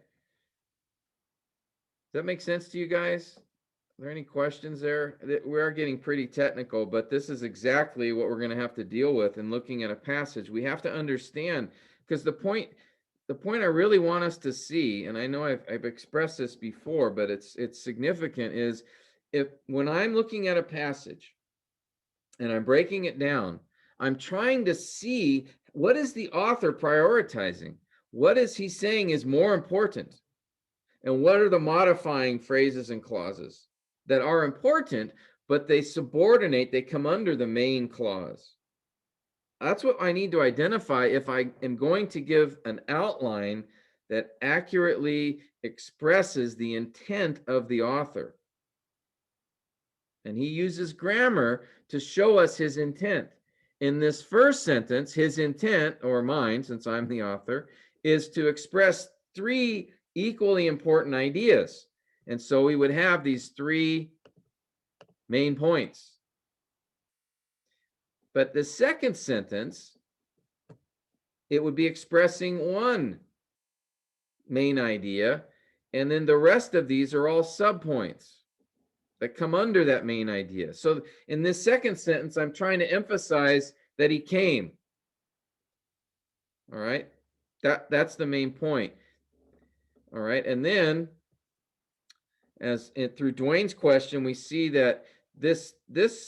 Does that make sense to you guys? Are there any questions there? We are getting pretty technical, but this is exactly what we're going to have to deal with in looking at a passage. We have to understand, because the point I really want us to see, and I know I've expressed this before, but it's significant, is when I'm looking at a passage and I'm breaking it down, I'm trying to see, what is the author prioritizing? What is he saying is more important? And what are the modifying phrases and clauses that are important, but they subordinate, they come under the main clause? that's what I need to identify if I am going to give an outline that accurately expresses the intent of the author. And he uses grammar to show us his intent. In this first sentence, his intent, or mine, since I'm the author, is to express three equally important ideas. And so we would have these three main points. But the second sentence, it would be expressing one main idea, and then the rest of these are all subpoints that come under that main idea. So in this second sentence, I'm trying to emphasize that he came. All right, that's the main point. All right, and then through Dwayne's question, we see that this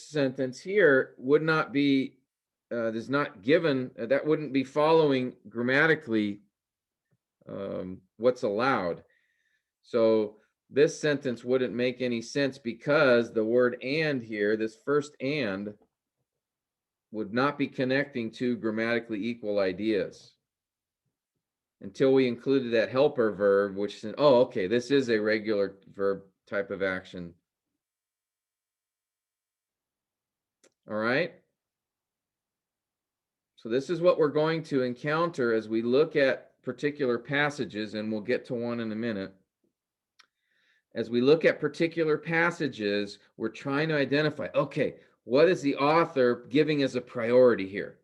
sentence here would not be is not given, that wouldn't be following grammatically what's allowed. So this sentence wouldn't make any sense because the word and here, this first and, would not be connecting two grammatically equal ideas until we included that helper verb, which said, oh, okay, this is a regular verb type of action. All right. So this is what we're going to encounter as we look at particular passages, and we'll get to one in a minute. As we look at particular passages, we're trying to identify, okay, what is the author giving as a priority here?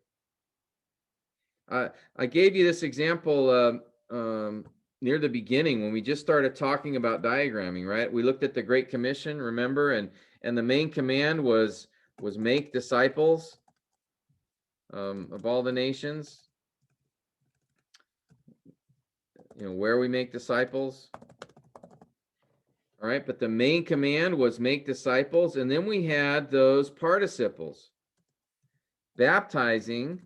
I gave you this example near the beginning when we just started talking about diagramming, right? We looked at the Great Commission, remember? And the main command was make disciples of all the nations. You know, where we make disciples. All right, but the main command was make disciples, and then we had those participles. Baptizing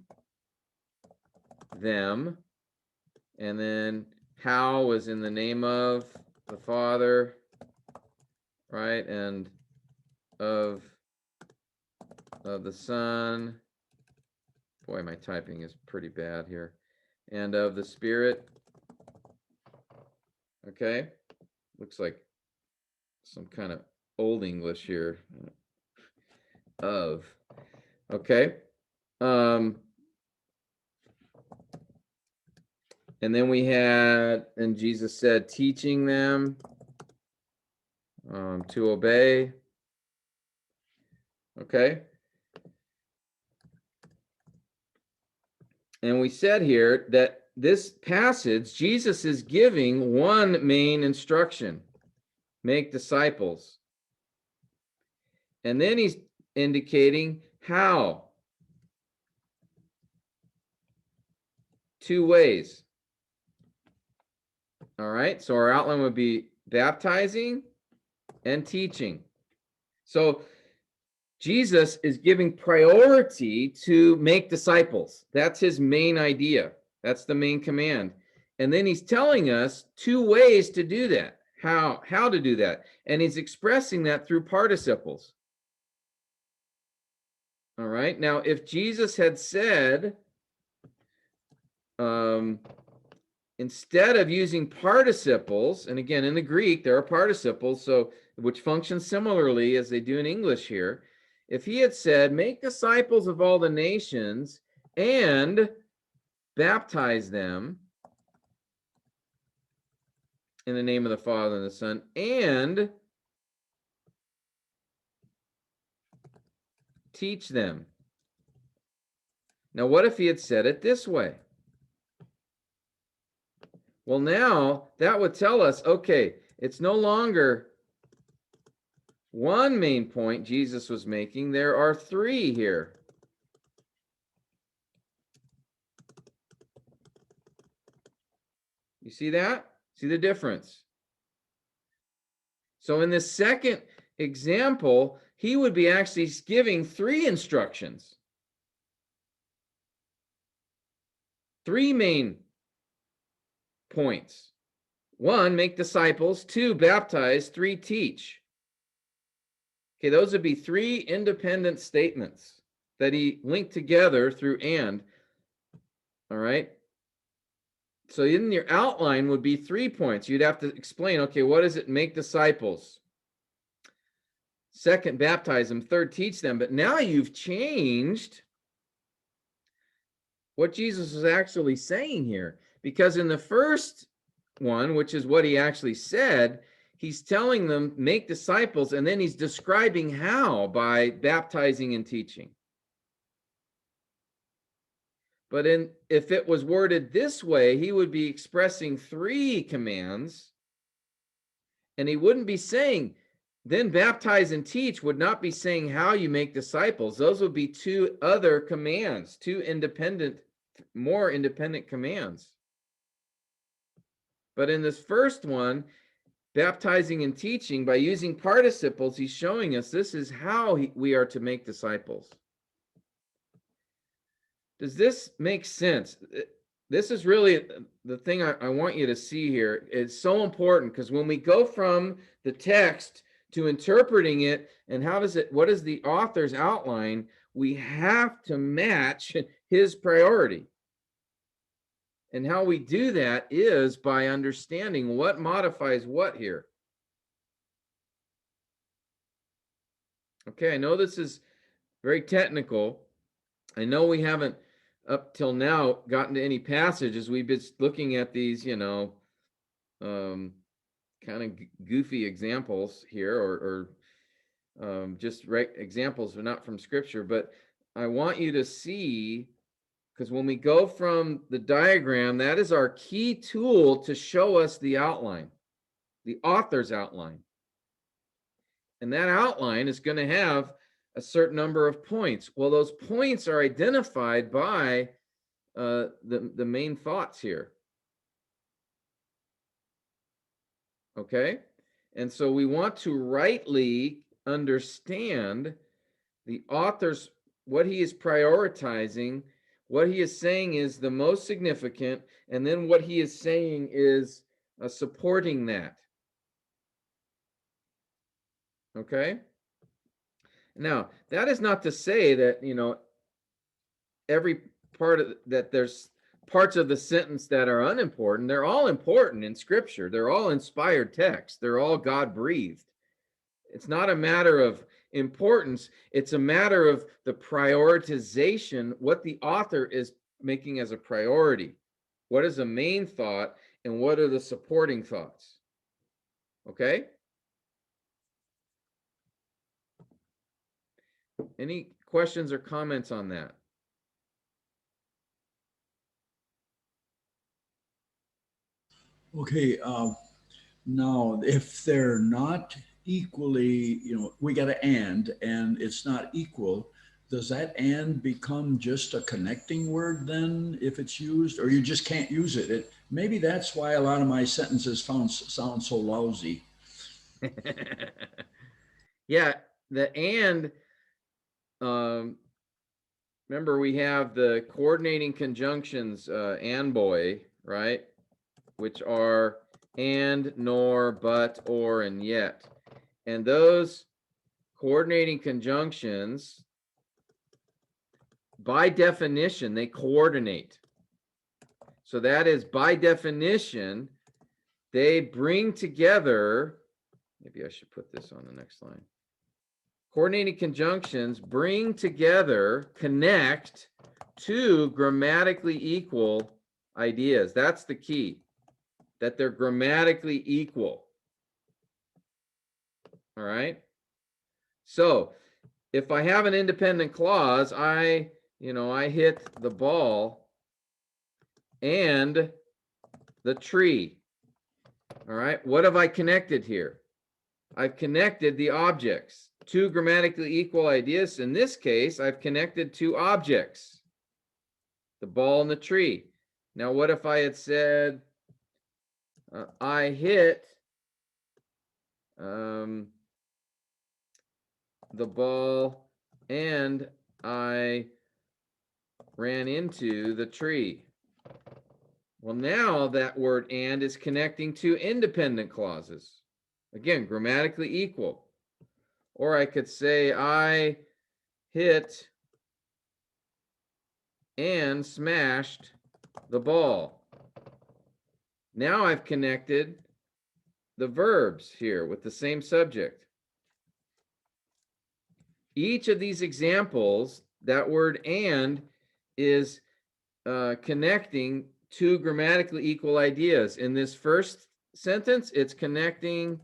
them, and then how was in the name of the Father, right, and of the Son. Boy, my typing is pretty bad here. And of the Spirit. Okay, looks like some kind of old English here. Of. Okay. And then we had, and Jesus said, teaching them to obey. Okay. And we said here that this passage, Jesus is giving one main instruction: make disciples. And then he's indicating how. Two ways. All right, so our outline would be baptizing and teaching. So Jesus is giving priority to make disciples. That's his main idea. That's the main command. And then he's telling us two ways to do that, how to do that. And he's expressing that through participles. All right, now if Jesus had said, instead of using participles, and again, in the Greek, there are participles, so which function similarly as they do in English here. If he had said, make disciples of all the nations and baptize them in the name of the Father and the Son, and teach them. Now, what if he had said it this way? Well, now that would tell us, okay, it's no longer one main point Jesus was making. There are three here. You see that? See the difference? So in this second example, he would be actually giving three instructions. Three main points. One, make disciples. Two, baptize. Three, teach. Okay, those would be three independent statements that he linked together through and. All right. So in your outline would be 3 points. You'd have to explain, okay, what does it make disciples? Second, baptize them. Third, teach them. But now you've changed what Jesus is actually saying here. Because in the first one, which is what he actually said, he's telling them, make disciples, and then he's describing how by baptizing and teaching. But if it was worded this way, he would be expressing 3 commands, and he wouldn't be saying, then baptize and teach would not be saying how you make disciples. Those would be 2 other commands, 2 more independent commands. But in this first one, baptizing and teaching, by using participles, he's showing us this is how we are to make disciples. Does this make sense? This is really the thing I want you to see here. It's so important because when we go from the text to interpreting it and what is the author's outline, we have to match his priority. And how we do that is by understanding what modifies what here. Okay, I know this is very technical. I know we haven't up till now gotten to any passages. We've been looking at these, kind of goofy examples here, or just examples not from Scripture. But I want you to see, because when we go from the diagram, that is our key tool to show us the outline, the author's outline. And that outline is going to have a certain number of points. Well, those points are identified by the main thoughts here. Okay? And so we want to rightly understand the author's, what he is prioritizing, what he is saying is the most significant, and then what he is saying is supporting that. Okay? Now, that is not to say that, every part of that there's parts of the sentence that are unimportant. They're all important in Scripture. They're all inspired texts. They're all God-breathed. It's not a matter of importance. It's a matter of the prioritization, what the author is making as a priority. What is the main thought and what are the supporting thoughts? Okay? Any questions or comments on that? Okay, now if they're not equally, we got an and it's not equal, does that and become just a connecting word then if it's used, or you just can't use it? Maybe that's why a lot of my sentences sound so lousy. Yeah, the and, remember we have the coordinating conjunctions, and boy, right? Which are and, nor, but, or, and yet. And those coordinating conjunctions, by definition, they coordinate. So that is, by definition, they bring together, maybe I should put this on the next line. Coordinating conjunctions bring together, connect two grammatically equal ideas. That's the key, that they're grammatically equal. All right. So if I have an independent clause, I hit the ball and the tree. All right. What have I connected here? I've connected the objects, two grammatically equal ideas. In this case, I've connected two objects, the ball and the tree. Now, what if I had said, I hit the ball and I ran into the tree? Well, now that word and is connecting two independent clauses. Again, grammatically equal. Or I could say I hit and smashed the ball. Now I've connected the verbs here with the same subject. Each of these examples, that word and is connecting two grammatically equal ideas. In this first sentence, it's connecting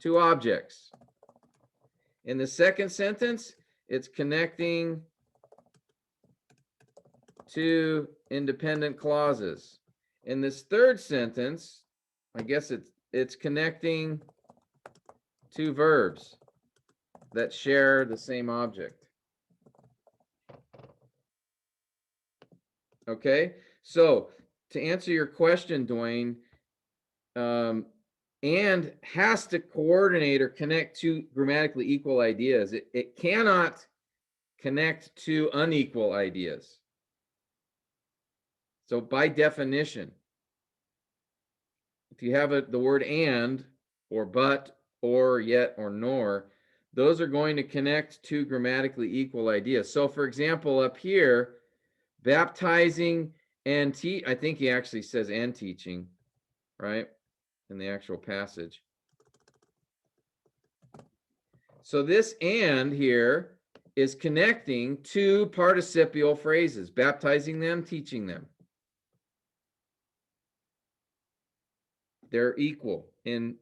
two objects. In the second sentence, it's connecting two independent clauses. In this third sentence, I guess it's connecting two verbs that share the same object. Okay, so to answer your question, Dwayne, and has to coordinate or connect two grammatically equal ideas. It cannot connect two unequal ideas. So by definition, if you have the word and, or but, or yet, or nor, those are going to connect two grammatically equal ideas. So for example, up here, baptizing and I think he actually says and teaching, right? In the actual passage. So this and here is connecting two participial phrases, baptizing them, teaching them. They're equal in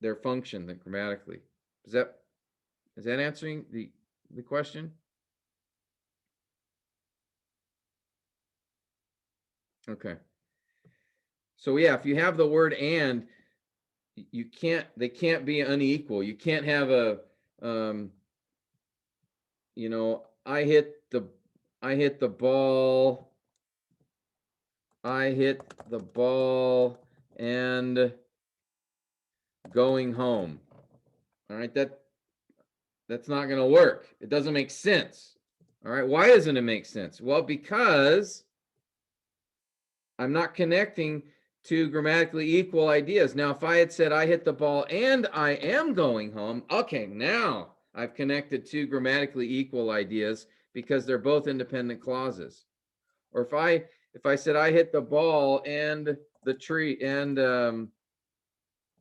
their function grammatically. Is that answering the question? Okay. So yeah, if you have the word and, they can't be unequal. You can't have a you know, I hit the ball and going home. All right, that's not going to work. It doesn't make sense. All right, why doesn't it make sense? Well, because I'm not connecting two grammatically equal ideas. Now, if I had said I hit the ball and I am going home, okay, now I've connected two grammatically equal ideas because they're both independent clauses. Or if I said I hit the ball and the tree and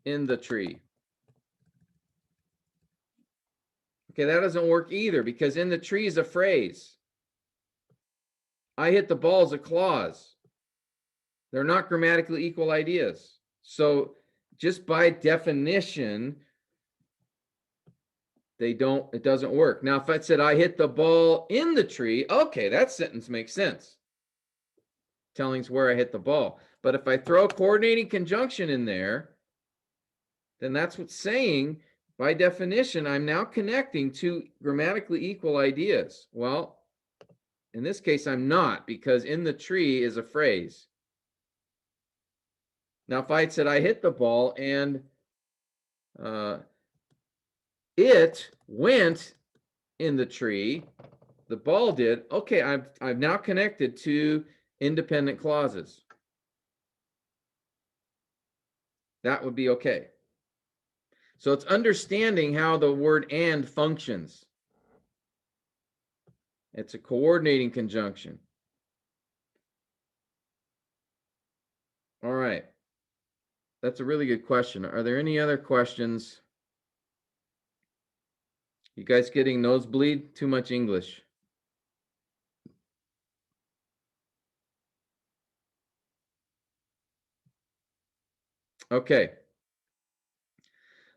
in the tree. Okay, that doesn't work either because in the tree is a phrase. I hit the ball is a clause. They're not grammatically equal ideas. So just by definition, it doesn't work. Now, if I said I hit the ball in the tree, okay, that sentence makes sense. Telling us where I hit the ball. But if I throw a coordinating conjunction in there, then that's what's saying, by definition, I'm now connecting two grammatically equal ideas. Well, in this case, I'm not, because in the tree is a phrase. Now, if I had said I hit the ball and it went in the tree, the ball did, okay, I've now connected two independent clauses. That would be okay. So it's understanding how the word and functions. It's a coordinating conjunction. All right. That's a really good question. Are there any other questions? You guys getting nosebleed? Too much English. Okay.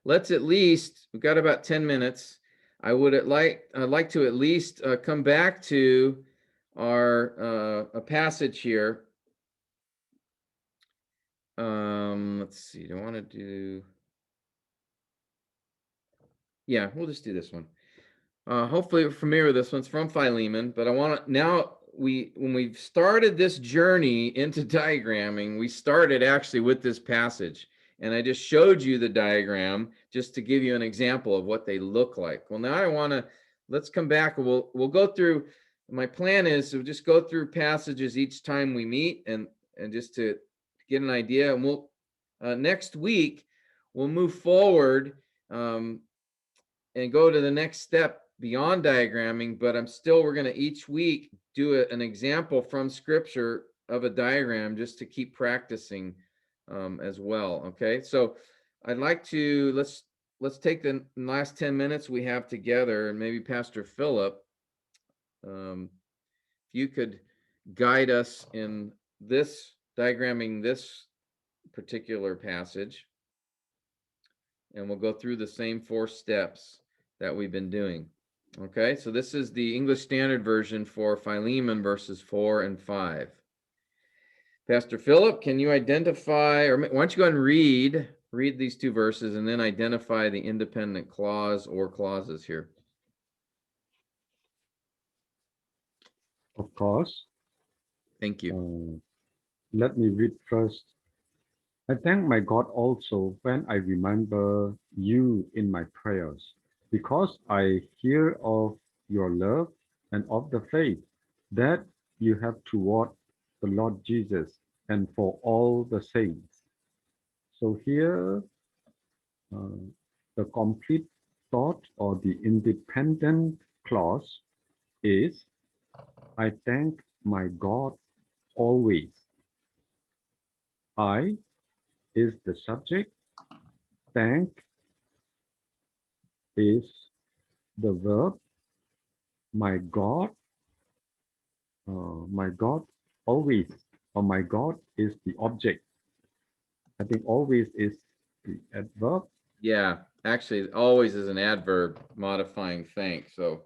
Let's at least, we've got about 10 minutes. I'd like to at least come back to our a passage here. Let's see. Do I want to do? Yeah, we'll just do this one. Hopefully you're familiar with this one. It's from Philemon, but I want to now. When we've started this journey into diagramming, we started actually with this passage, and I just showed you the diagram just to give you an example of what they look like. Well, now let's come back and we'll go through. My plan is to just go through passages each time we meet, and just to get an idea. And we'll next week we'll move forward and go to the next step beyond diagramming, but we're going to each week do an example from scripture of a diagram just to keep practicing as well. Okay, so I'd like to, let's take the last 10 minutes we have together, and maybe Pastor Philip, if you could guide us in this diagramming this particular passage, and we'll go through the same 4 steps that we've been doing. Okay, so this is the English Standard Version for Philemon verses 4 and 5. Pastor Philip, can you identify, or why don't you go ahead and read these 2 verses and then identify the independent clause or clauses here. Of course. Thank you. Let me read first. I thank my God also when I remember you in my prayers, because I hear of your love and of the faith that you have toward the Lord Jesus and for all the saints. So here, the complete thought or the independent clause is, I thank my God always. I is the subject, thank is the verb, my God always, or my God is the object. I think always is the adverb. Yeah, actually, always is an adverb modifying thank. So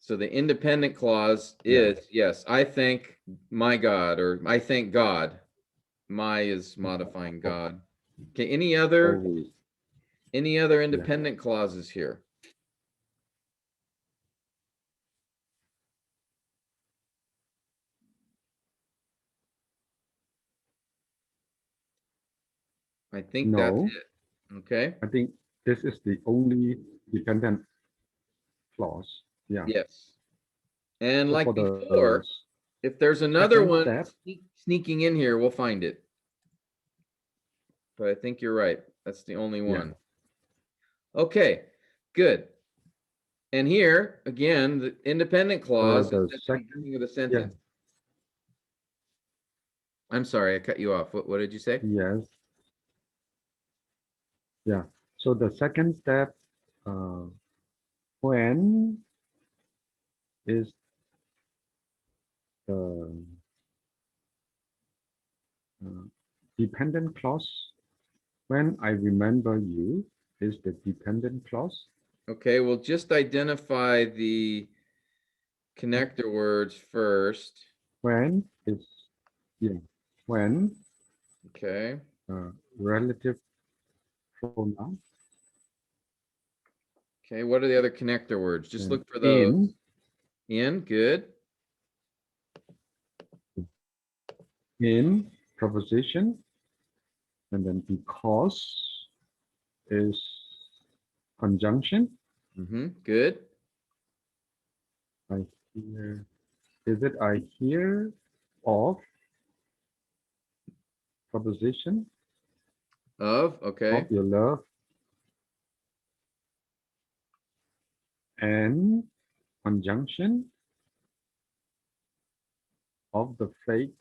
the independent clause is, yes, I thank my God, or I thank God. My is modifying God. Okay, any other Always. independent clauses here? I think that's No, it. Okay. I think this is the only dependent clause. Yeah. Yes. And So like for before, the if there's another second one step, sneaking in here, we'll find it. But I think you're right. That's the only yeah, one. Okay, good. And here, again, the independent clause is the at the second, beginning of the yeah, sentence. I'm sorry, I cut you off. What did you say? yes, yeah. So the second step, uh, when is the uh, dependent clause. When I remember you is the dependent clause. Okay, we'll just identify the connector words first. When is, yeah, when Okay. relative pronoun. Okay, what are the other connector words? Just And look for those. in, Good. in preposition, and then because is conjunction. Good. I hear, is it I hear of preposition Okay. of your love and conjunction of the faith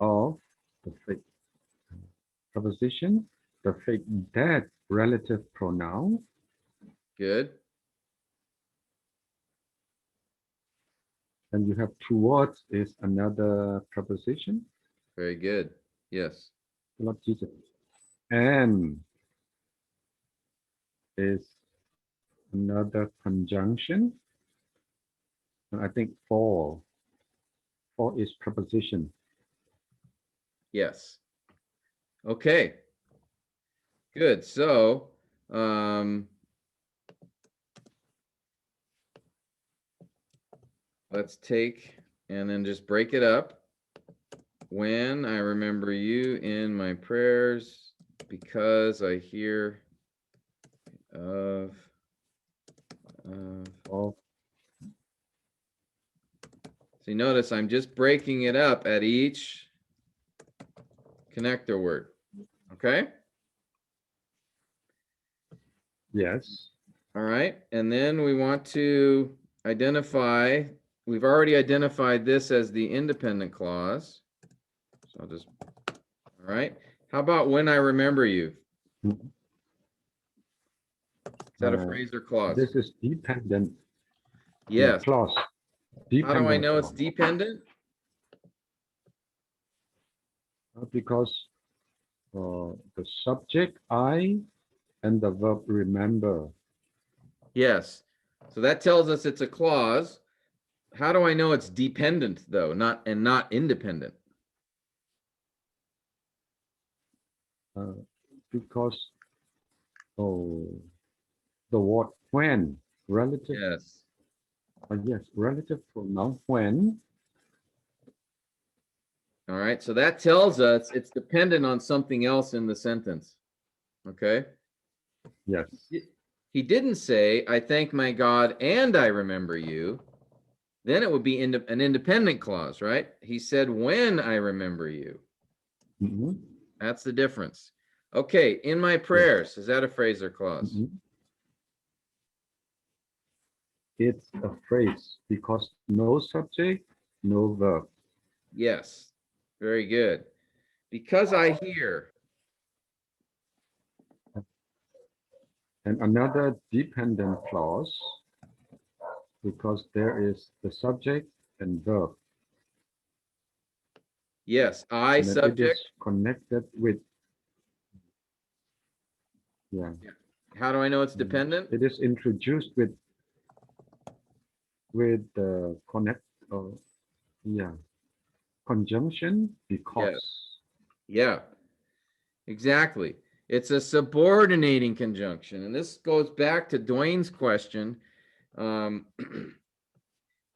of the faith. Preposition, the faith that relative pronoun. Good. And you have towards is another preposition. Very good. Yes. Lord Jesus. And is another conjunction. And I think for is preposition. Yes. Okay. Good. So, let's take and then just break it up. When I remember you in my prayers, because I hear of Of so you notice I'm just breaking it up at each connector word. Okay. Yes. All right. And then we want to identify, we've already identified this as the independent clause. So I'll just, all right. How about when I remember you? Is that a phrase or clause? This is dependent. Yes. Clause. How do I Dependent know it's clause. dependent? Because the subject I and the verb remember. Yes. So that tells us it's a clause. How do I know it's dependent though, not independent? Because the word when, relative, Yes. yes, relative pronoun when. All right. So that tells us it's dependent on something else in the sentence. Okay. Yes. He didn't say, I thank my God and I remember you. Then it would be an independent clause, right? He said, when I remember you. Mhm. That's the difference. Okay. In my prayers, is that a phrase or clause? Mhm. It's a phrase because no subject, no verb. Yes. Very good. Because I hear. And another dependent clause because there is the subject and verb. Yes. I And then it is subject. connected with, yeah. How do I know it's dependent? It is introduced with the conjunction because. Yeah, exactly. It's a subordinating conjunction. And this goes back to Dwayne's question.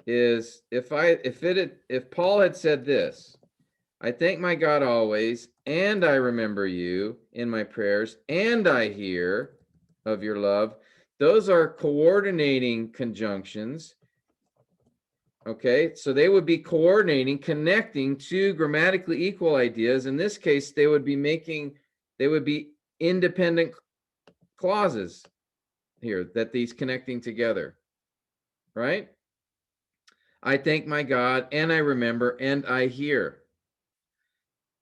Is if Paul had said this, I thank my God always, and I remember you in my prayers, and I hear of your love. Those are coordinating conjunctions. Okay, so they would be coordinating, connecting two grammatically equal ideas. In this case, they would be independent clauses here that these connecting together, right? I thank my God, and I remember, and I hear.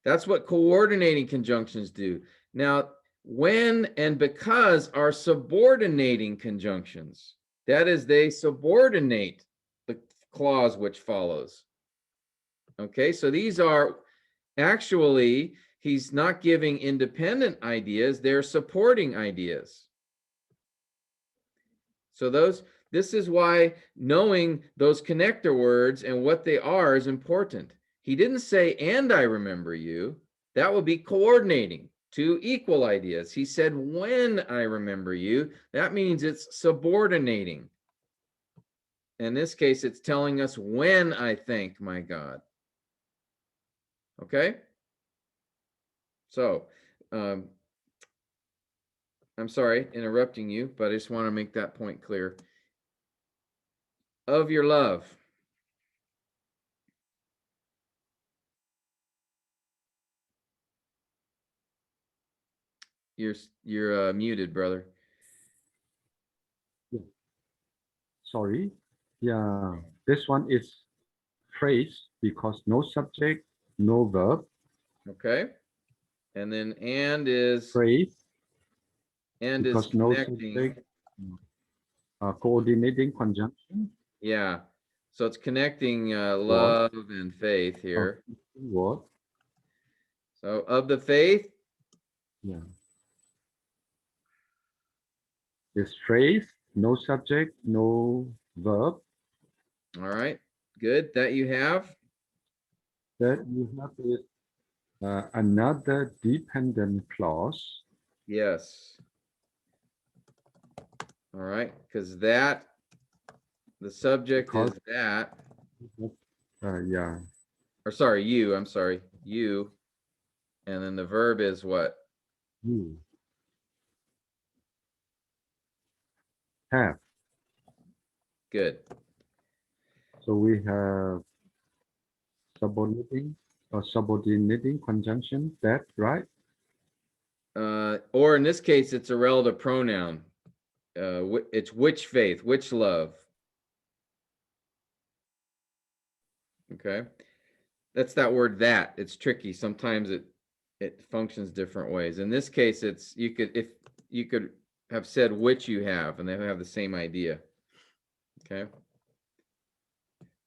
That's what coordinating conjunctions do. Now, when and because are subordinating conjunctions. That is, they subordinate the clause which follows. Okay, so these are actually, he's not giving independent ideas, they're supporting ideas. So this is why knowing those connector words and what they are is important. He didn't say, and I remember you. That would be coordinating two equal ideas. He said, when I remember you. That means it's subordinating. In this case, it's telling us when I thank my God. Okay? So, I'm sorry, interrupting you, but I just want to make that point clear. Of your love. You're muted, brother. Sorry. Yeah, this one is phrase because no subject, no verb. Okay. And then is Phrase and is because no connecting. subject, coordinating conjunction. Yeah. So it's connecting love and faith here. What? So of the faith. Yeah. This phrase, no subject, no verb. All right. Good. That you have. That you have is another dependent clause. Yes. All right. Because that, the subject Because, is that. yeah. Or sorry, you. I'm sorry. You. And then the verb is what? You have. Good. So we have subordinating conjunction, that, right? Or in this case, it's a relative pronoun. it's which faith, which love. Okay, that's that word that. It's tricky. Sometimes it functions different ways. In this case, it's if you could have said which you have, and they have the same idea. Okay.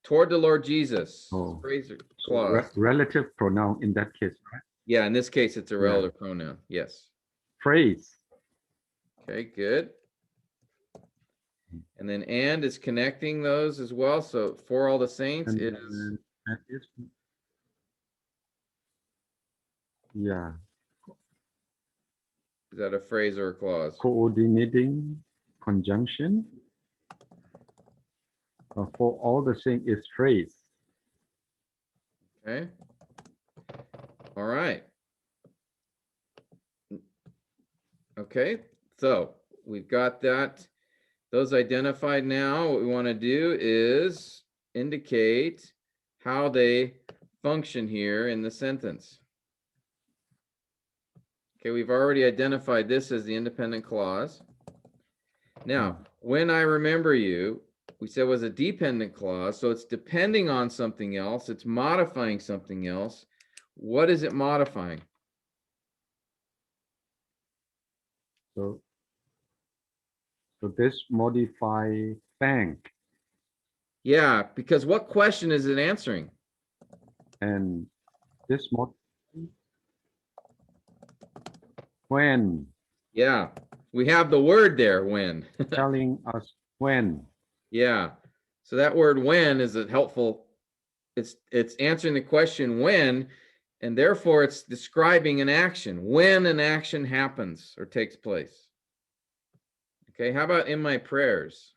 Toward the Lord Jesus. Oh. Phrase or So clause. relative pronoun in that case, right? Yeah, in this case, it's a relative pronoun. Yes. Phrase. Okay, good. And then and is connecting those as well. So for all the saints And is then that is, yeah, that a phrase or a clause? coordinating conjunction. For all the same is phrase. Okay. All right. Okay, so we've got that. Those identified now. What we want to do is indicate how they function here in the sentence. Okay, we've already identified this as the independent clause. Now, when I remember you, we said was a dependent clause, so it's depending on something else, it's modifying something else. What is it modifying? So this modify thank, Yeah, because what question is it answering? and this mod when, Yeah, we have the word there, when. telling us when. Yeah, so that word when is a helpful, it's answering the question when, and therefore it's describing an action, when an action happens or takes place. Okay, how about in my prayers?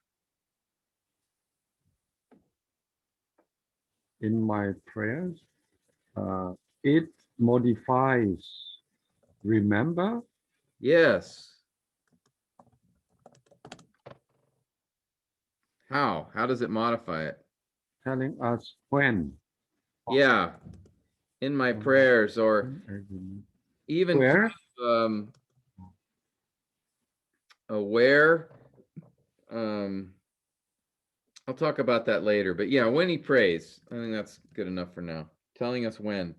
In my prayers, it modifies remember. Yes. How does it modify it? Telling us when. Yeah, in my prayers, or even Where? aware. I'll talk about that later, but yeah, when he prays, I think that's good enough for now. Telling us when.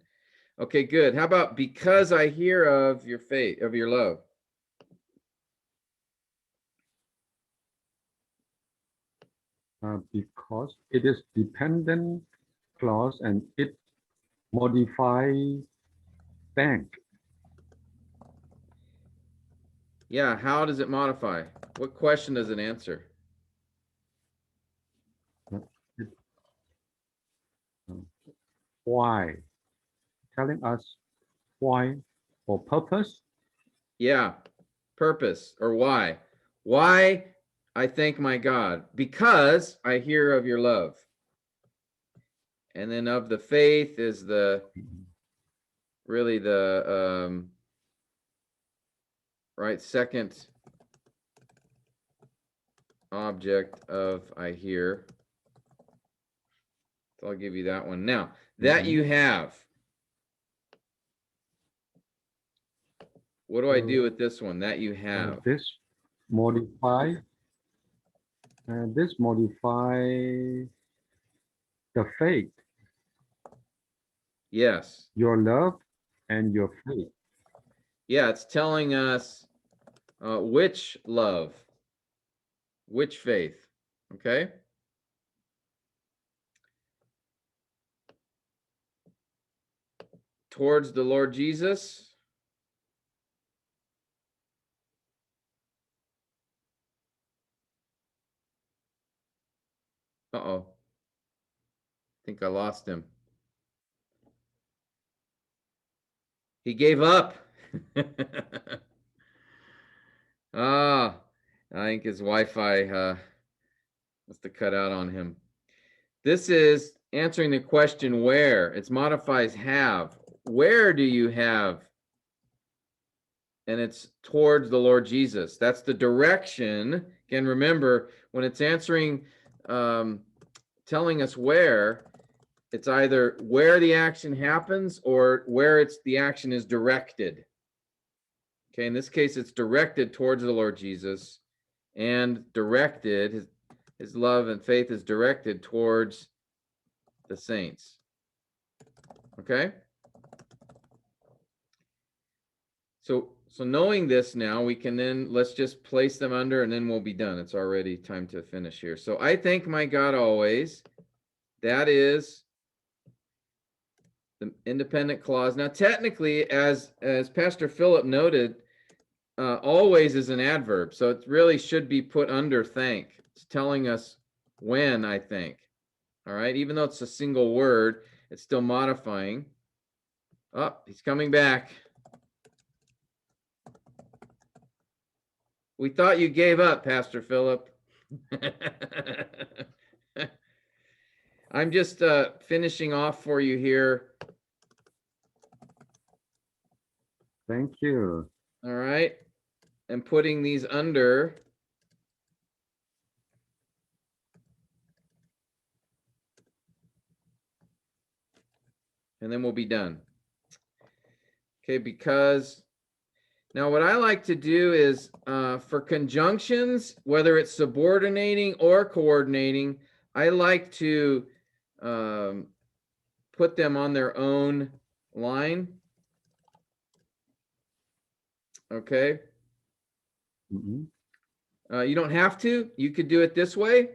Okay, good. How about because I hear of your faith, of your love? Because it is dependent clause and it modifies thank. Yeah, how does it modify? What question does it answer? Why? Telling us why, for purpose. Yeah, purpose or why. Why I thank my God? Because I hear of your love. And then of the faith is really the right second object of I hear. So I'll give you that one. Now, that you have. What do I do with this one? That you have. This modify. This modify the faith, Yes. your love, and your faith. Yeah, it's telling us which love, which faith. Okay. Towards the Lord Jesus. Uh-oh. I think I lost him. He gave up. Ah, I think his Wi-Fi must have cut out on him. This is answering the question where. It modifies have. Where do you have? And it's towards the Lord Jesus. That's the direction. Again, remember, when it's answering, telling us where, it's either where the action happens or where the action is directed. Okay, in this case, it's directed towards the Lord Jesus. and directed, his love and faith is directed towards the saints. Okay? So knowing this now, we can then, let's just place them under and then we'll be done. It's already time to finish here. So I thank my God always. That is the independent clause. Now, technically, as Pastor Philip noted, always is an adverb. So it really should be put under thank. It's telling us when I think. All right. Even though it's a single word, it's still modifying. Oh, he's coming back. We thought you gave up, Pastor Philip. I'm just finishing off for you here. Thank you. All right. And putting these under. And then we'll be done. Okay, because now what I like to do is for conjunctions, whether it's subordinating or coordinating, I like to put them on their own line. Okay. You don't have to. You could do it this way.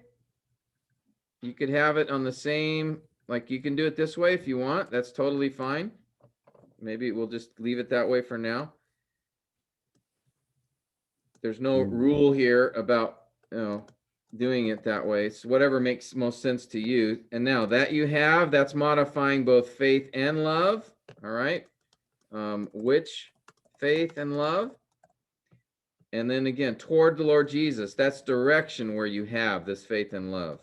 You could have it on the same, like you can do it this way if you want. That's totally fine. Maybe we'll just leave it that way for now. There's no rule here about, doing it that way. It's whatever makes most sense to you. And now that you have, that's modifying both faith and love. All right. Which faith and love? And then again, toward the Lord Jesus. That's direction where you have this faith and love.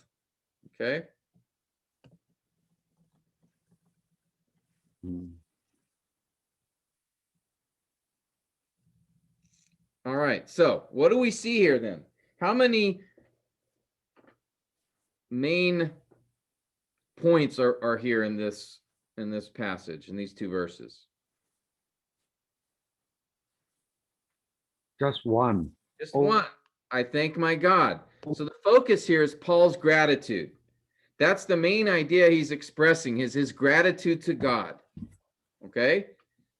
Okay. All right. So what do we see here then? How many main points are here in this passage, in these two verses? Just one. Just one. I thank my God. So the focus here is Paul's gratitude. That's the main idea he's expressing, is his gratitude to God. Okay?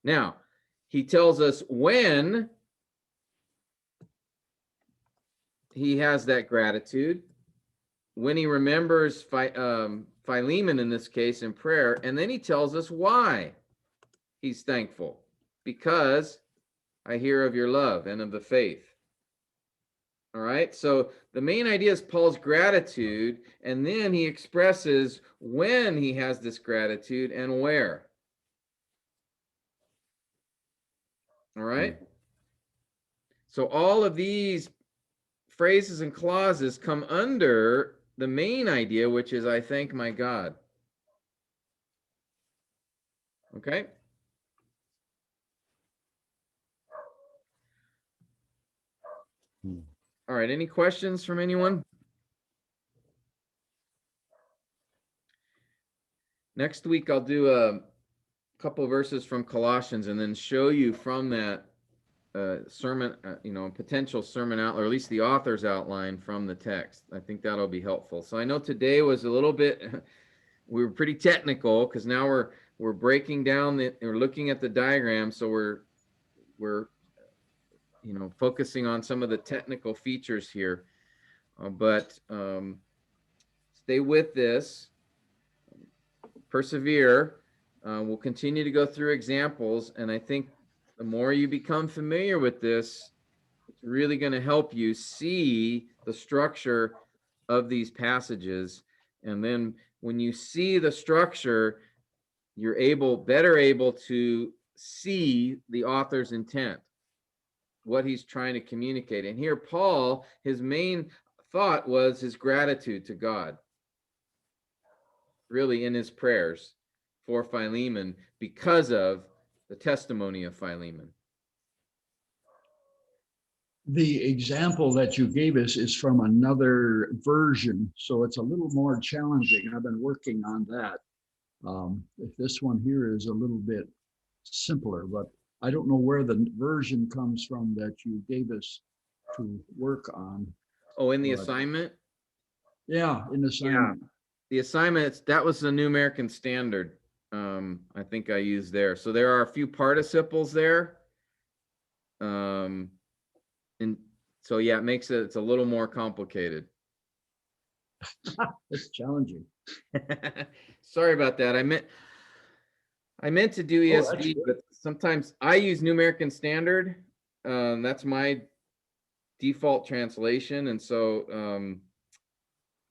Now, he tells us when he has that gratitude, when he remembers Philemon in this case in prayer, and then he tells us why he's thankful. Because I hear of your love and of the faith. All right, so the main idea is Paul's gratitude, and then he expresses when he has this gratitude and where. All right, so all of these phrases and clauses come under the main idea, which is I thank my God. Okay. All right, any questions from anyone? Next week, I'll do a couple verses from Colossians and then show you from that sermon, potential sermon out, or at least the author's outline from the text. I think that'll be helpful. So I know today was a little bit, we were pretty technical because now we're breaking down, we're looking at the diagram. So we're focusing on some of the technical features here. But stay with this, persevere. We'll continue to go through examples, and I think the more you become familiar with this, it's really going to help you see the structure of these passages. And then when you see the structure, you're better able to see the author's intent, what he's trying to communicate. And here, Paul, his main thought was his gratitude to God, really in his prayers for Philemon because of the testimony of Philemon. The example that you gave us is from another version, so it's a little more challenging. I've been working on that. If this one here is a little bit simpler, but I don't know where the version comes from that you gave us to work on. Oh, in the But- assignment? Yeah, in assignment. The assignments, that was the New American Standard. I think I used there. So there are a few participles there. And so yeah, it makes it's a little more complicated. It's challenging. Sorry about that. I meant to do Oh, that's ESV, good. but sometimes I use New American Standard. That's my default translation. And so,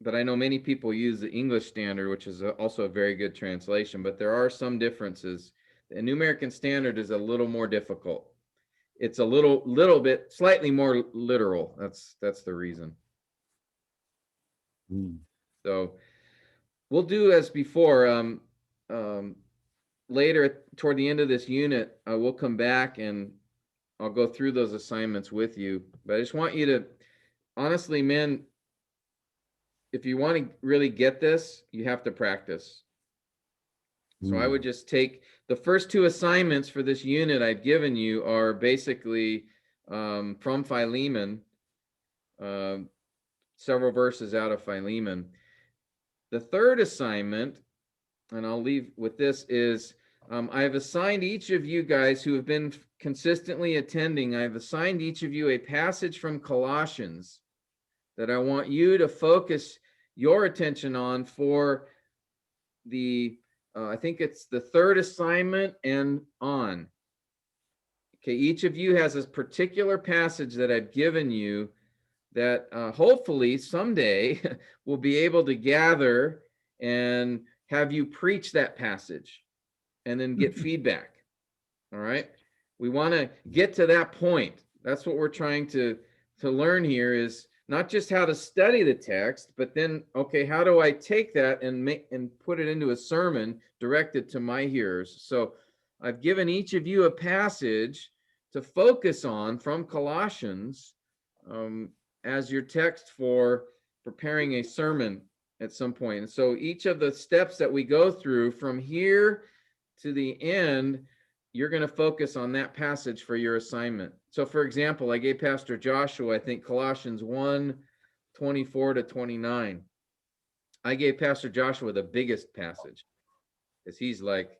but I know many people use the English Standard, which is also a very good translation, but there are some differences. The New American Standard is a little more difficult. It's a little bit, slightly more literal. That's the reason. Mm. So we'll do as before. Later toward the end of this unit, we'll come back and I'll go through those assignments with you. But I just want you to, honestly, men, if you want to really get this, you have to practice. So I would just take the first two assignments for this unit I've given you are basically from Philemon, several verses out of Philemon. The third assignment, and I'll leave with this, is I've assigned each of you guys who have been consistently attending, I've assigned each of you a passage from Colossians that I want you to focus your attention on for the, I think it's the third assignment and on. Okay, each of you has a particular passage that I've given you that hopefully someday we'll be able to gather and have you preach that passage and then get feedback. All right. We want to get to that point. That's what we're trying to learn here, is not just how to study the text, but then, okay, how do I take that and put it into a sermon directed to my hearers? So I've given each of you a passage to focus on from Colossians as your text for preparing a sermon at some point. And so each of the steps that we go through from here to the end, you're going to focus on that passage for your assignment. So for example, I gave Pastor Joshua, I think Colossians 1:24-29. I gave Pastor Joshua the biggest passage because he's like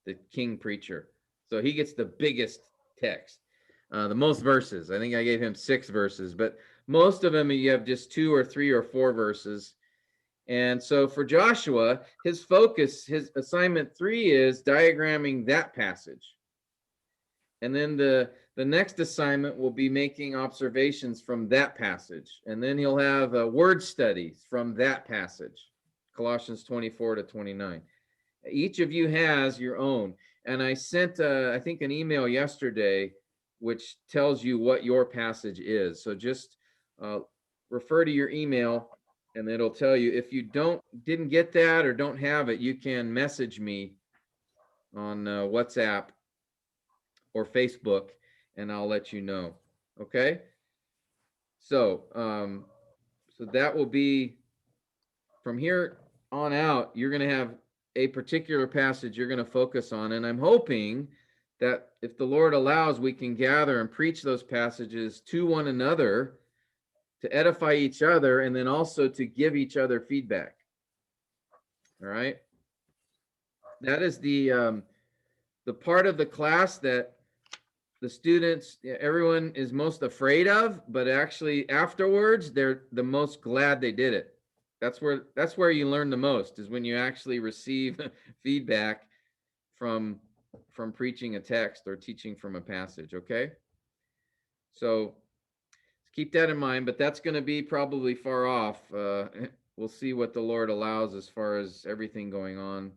the king preacher. So he gets the biggest text, the most verses. I think I gave him 6 verses, but most of them you have just 2 or 3 or 4 verses. And so for Joshua, his focus, his assignment 3 is diagramming that passage. And then the next assignment will be making observations from that passage. And then he'll have word studies from that passage, Colossians 24-29. Each of you has your own. And I sent, I think, an email yesterday which tells you what your passage is. So just refer to your email and it'll tell you. If you didn't get that or don't have it, you can message me on WhatsApp or Facebook and I'll let you know. Okay? So so that will be from here on out, you're going to have a particular passage you're going to focus on, and I'm hoping that if the Lord allows, we can gather and preach those passages to one another to edify each other and then also to give each other feedback. All right? That is the part of the class that the students, everyone is most afraid of, but actually afterwards, they're the most glad they did it. That's where you learn the most, is when you actually receive feedback from preaching a text or teaching from a passage, okay? So keep that in mind, but that's going to be probably far off. We'll see what the Lord allows as far as everything going on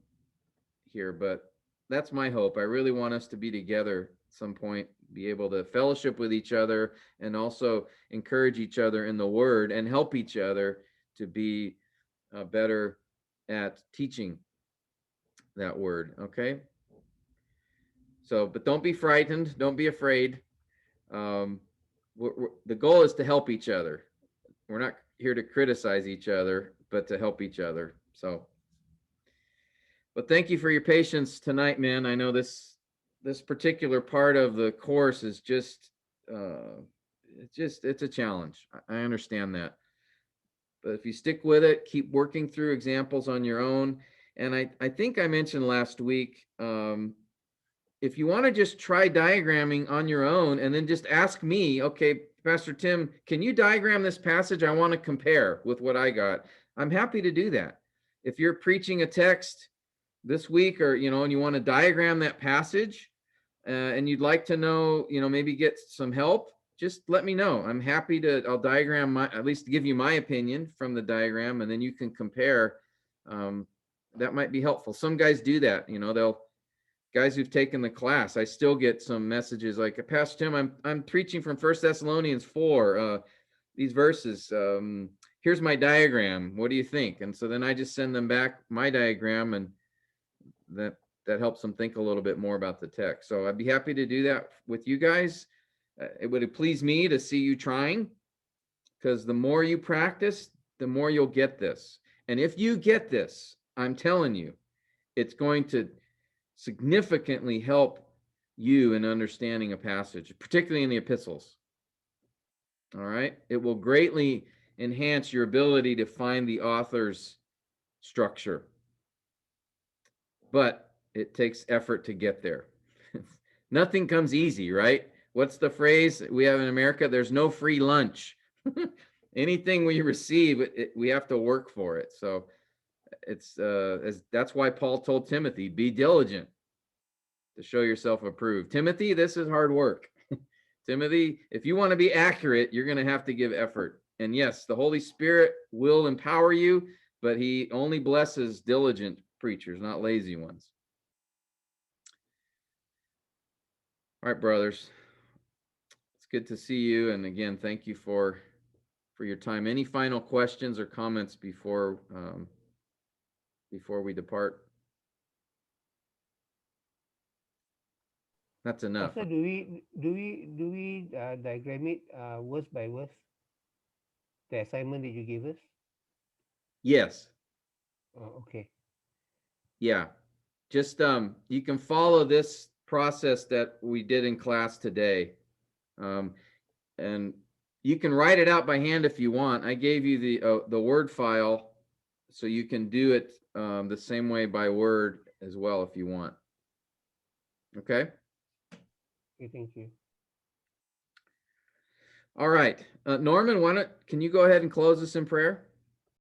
here, but that's my hope. I really want us to be together at some point, be able to fellowship with each other and also encourage each other in the word and help each other to be better at teaching that word. Okay. So, but don't be frightened. Don't be afraid. The goal is to help each other. We're not here to criticize each other, but to help each other. So, but thank you for your patience tonight, man. I know this particular part of the course is just, it's a challenge. I understand that. But if you stick with it, keep working through examples on your own. And I think I mentioned last week, if you want to just try diagramming on your own and then just ask me, okay, Pastor Tim, can you diagram this passage? I want to compare with what I got. I'm happy to do that. If you're preaching a text this week, or, and you want to diagram that passage, and you'd like to know, maybe get some help, just let me know. I'm happy to, I'll diagram at least give you my opinion from the diagram, and then you can compare. That might be helpful. Some guys do that, guys who've taken the class. I still get some messages like, Pastor Tim, I'm preaching from 1 Thessalonians 4, these verses. Here's my diagram. What do you think? And so then I just send them back my diagram, and that helps them think a little bit more about the text. So I'd be happy to do that with you guys. It would please me to see you trying, because the more you practice, the more you'll get this. And if you get this, I'm telling you, it's going to significantly help you in understanding a passage, particularly in the epistles. All right. It will greatly enhance your ability to find the author's structure. But it takes effort to get there. Nothing comes easy, right? What's the phrase we have in America? There's no free lunch. Anything we receive, we have to work for it. So that's why Paul told Timothy, be diligent to show yourself approved. Timothy, this is hard work. Timothy, if you want to be accurate, you're going to have to give effort. And yes, the Holy Spirit will empower you, but he only blesses diligent preachers, not lazy ones. All right, brothers. It's good to see you. And again, thank you for your time. Any final questions or comments before we depart? That's enough. Also, do we diagram it verse by verse? The assignment that you gave us? Yes. Oh, okay. Yeah. Just you can follow this process that we did in class today. And you can write it out by hand if you want. I gave you the Word file, so you can do it the same way by word as well if you want. Okay? Okay, thank you. All right. Norman, can you go ahead and close us in prayer?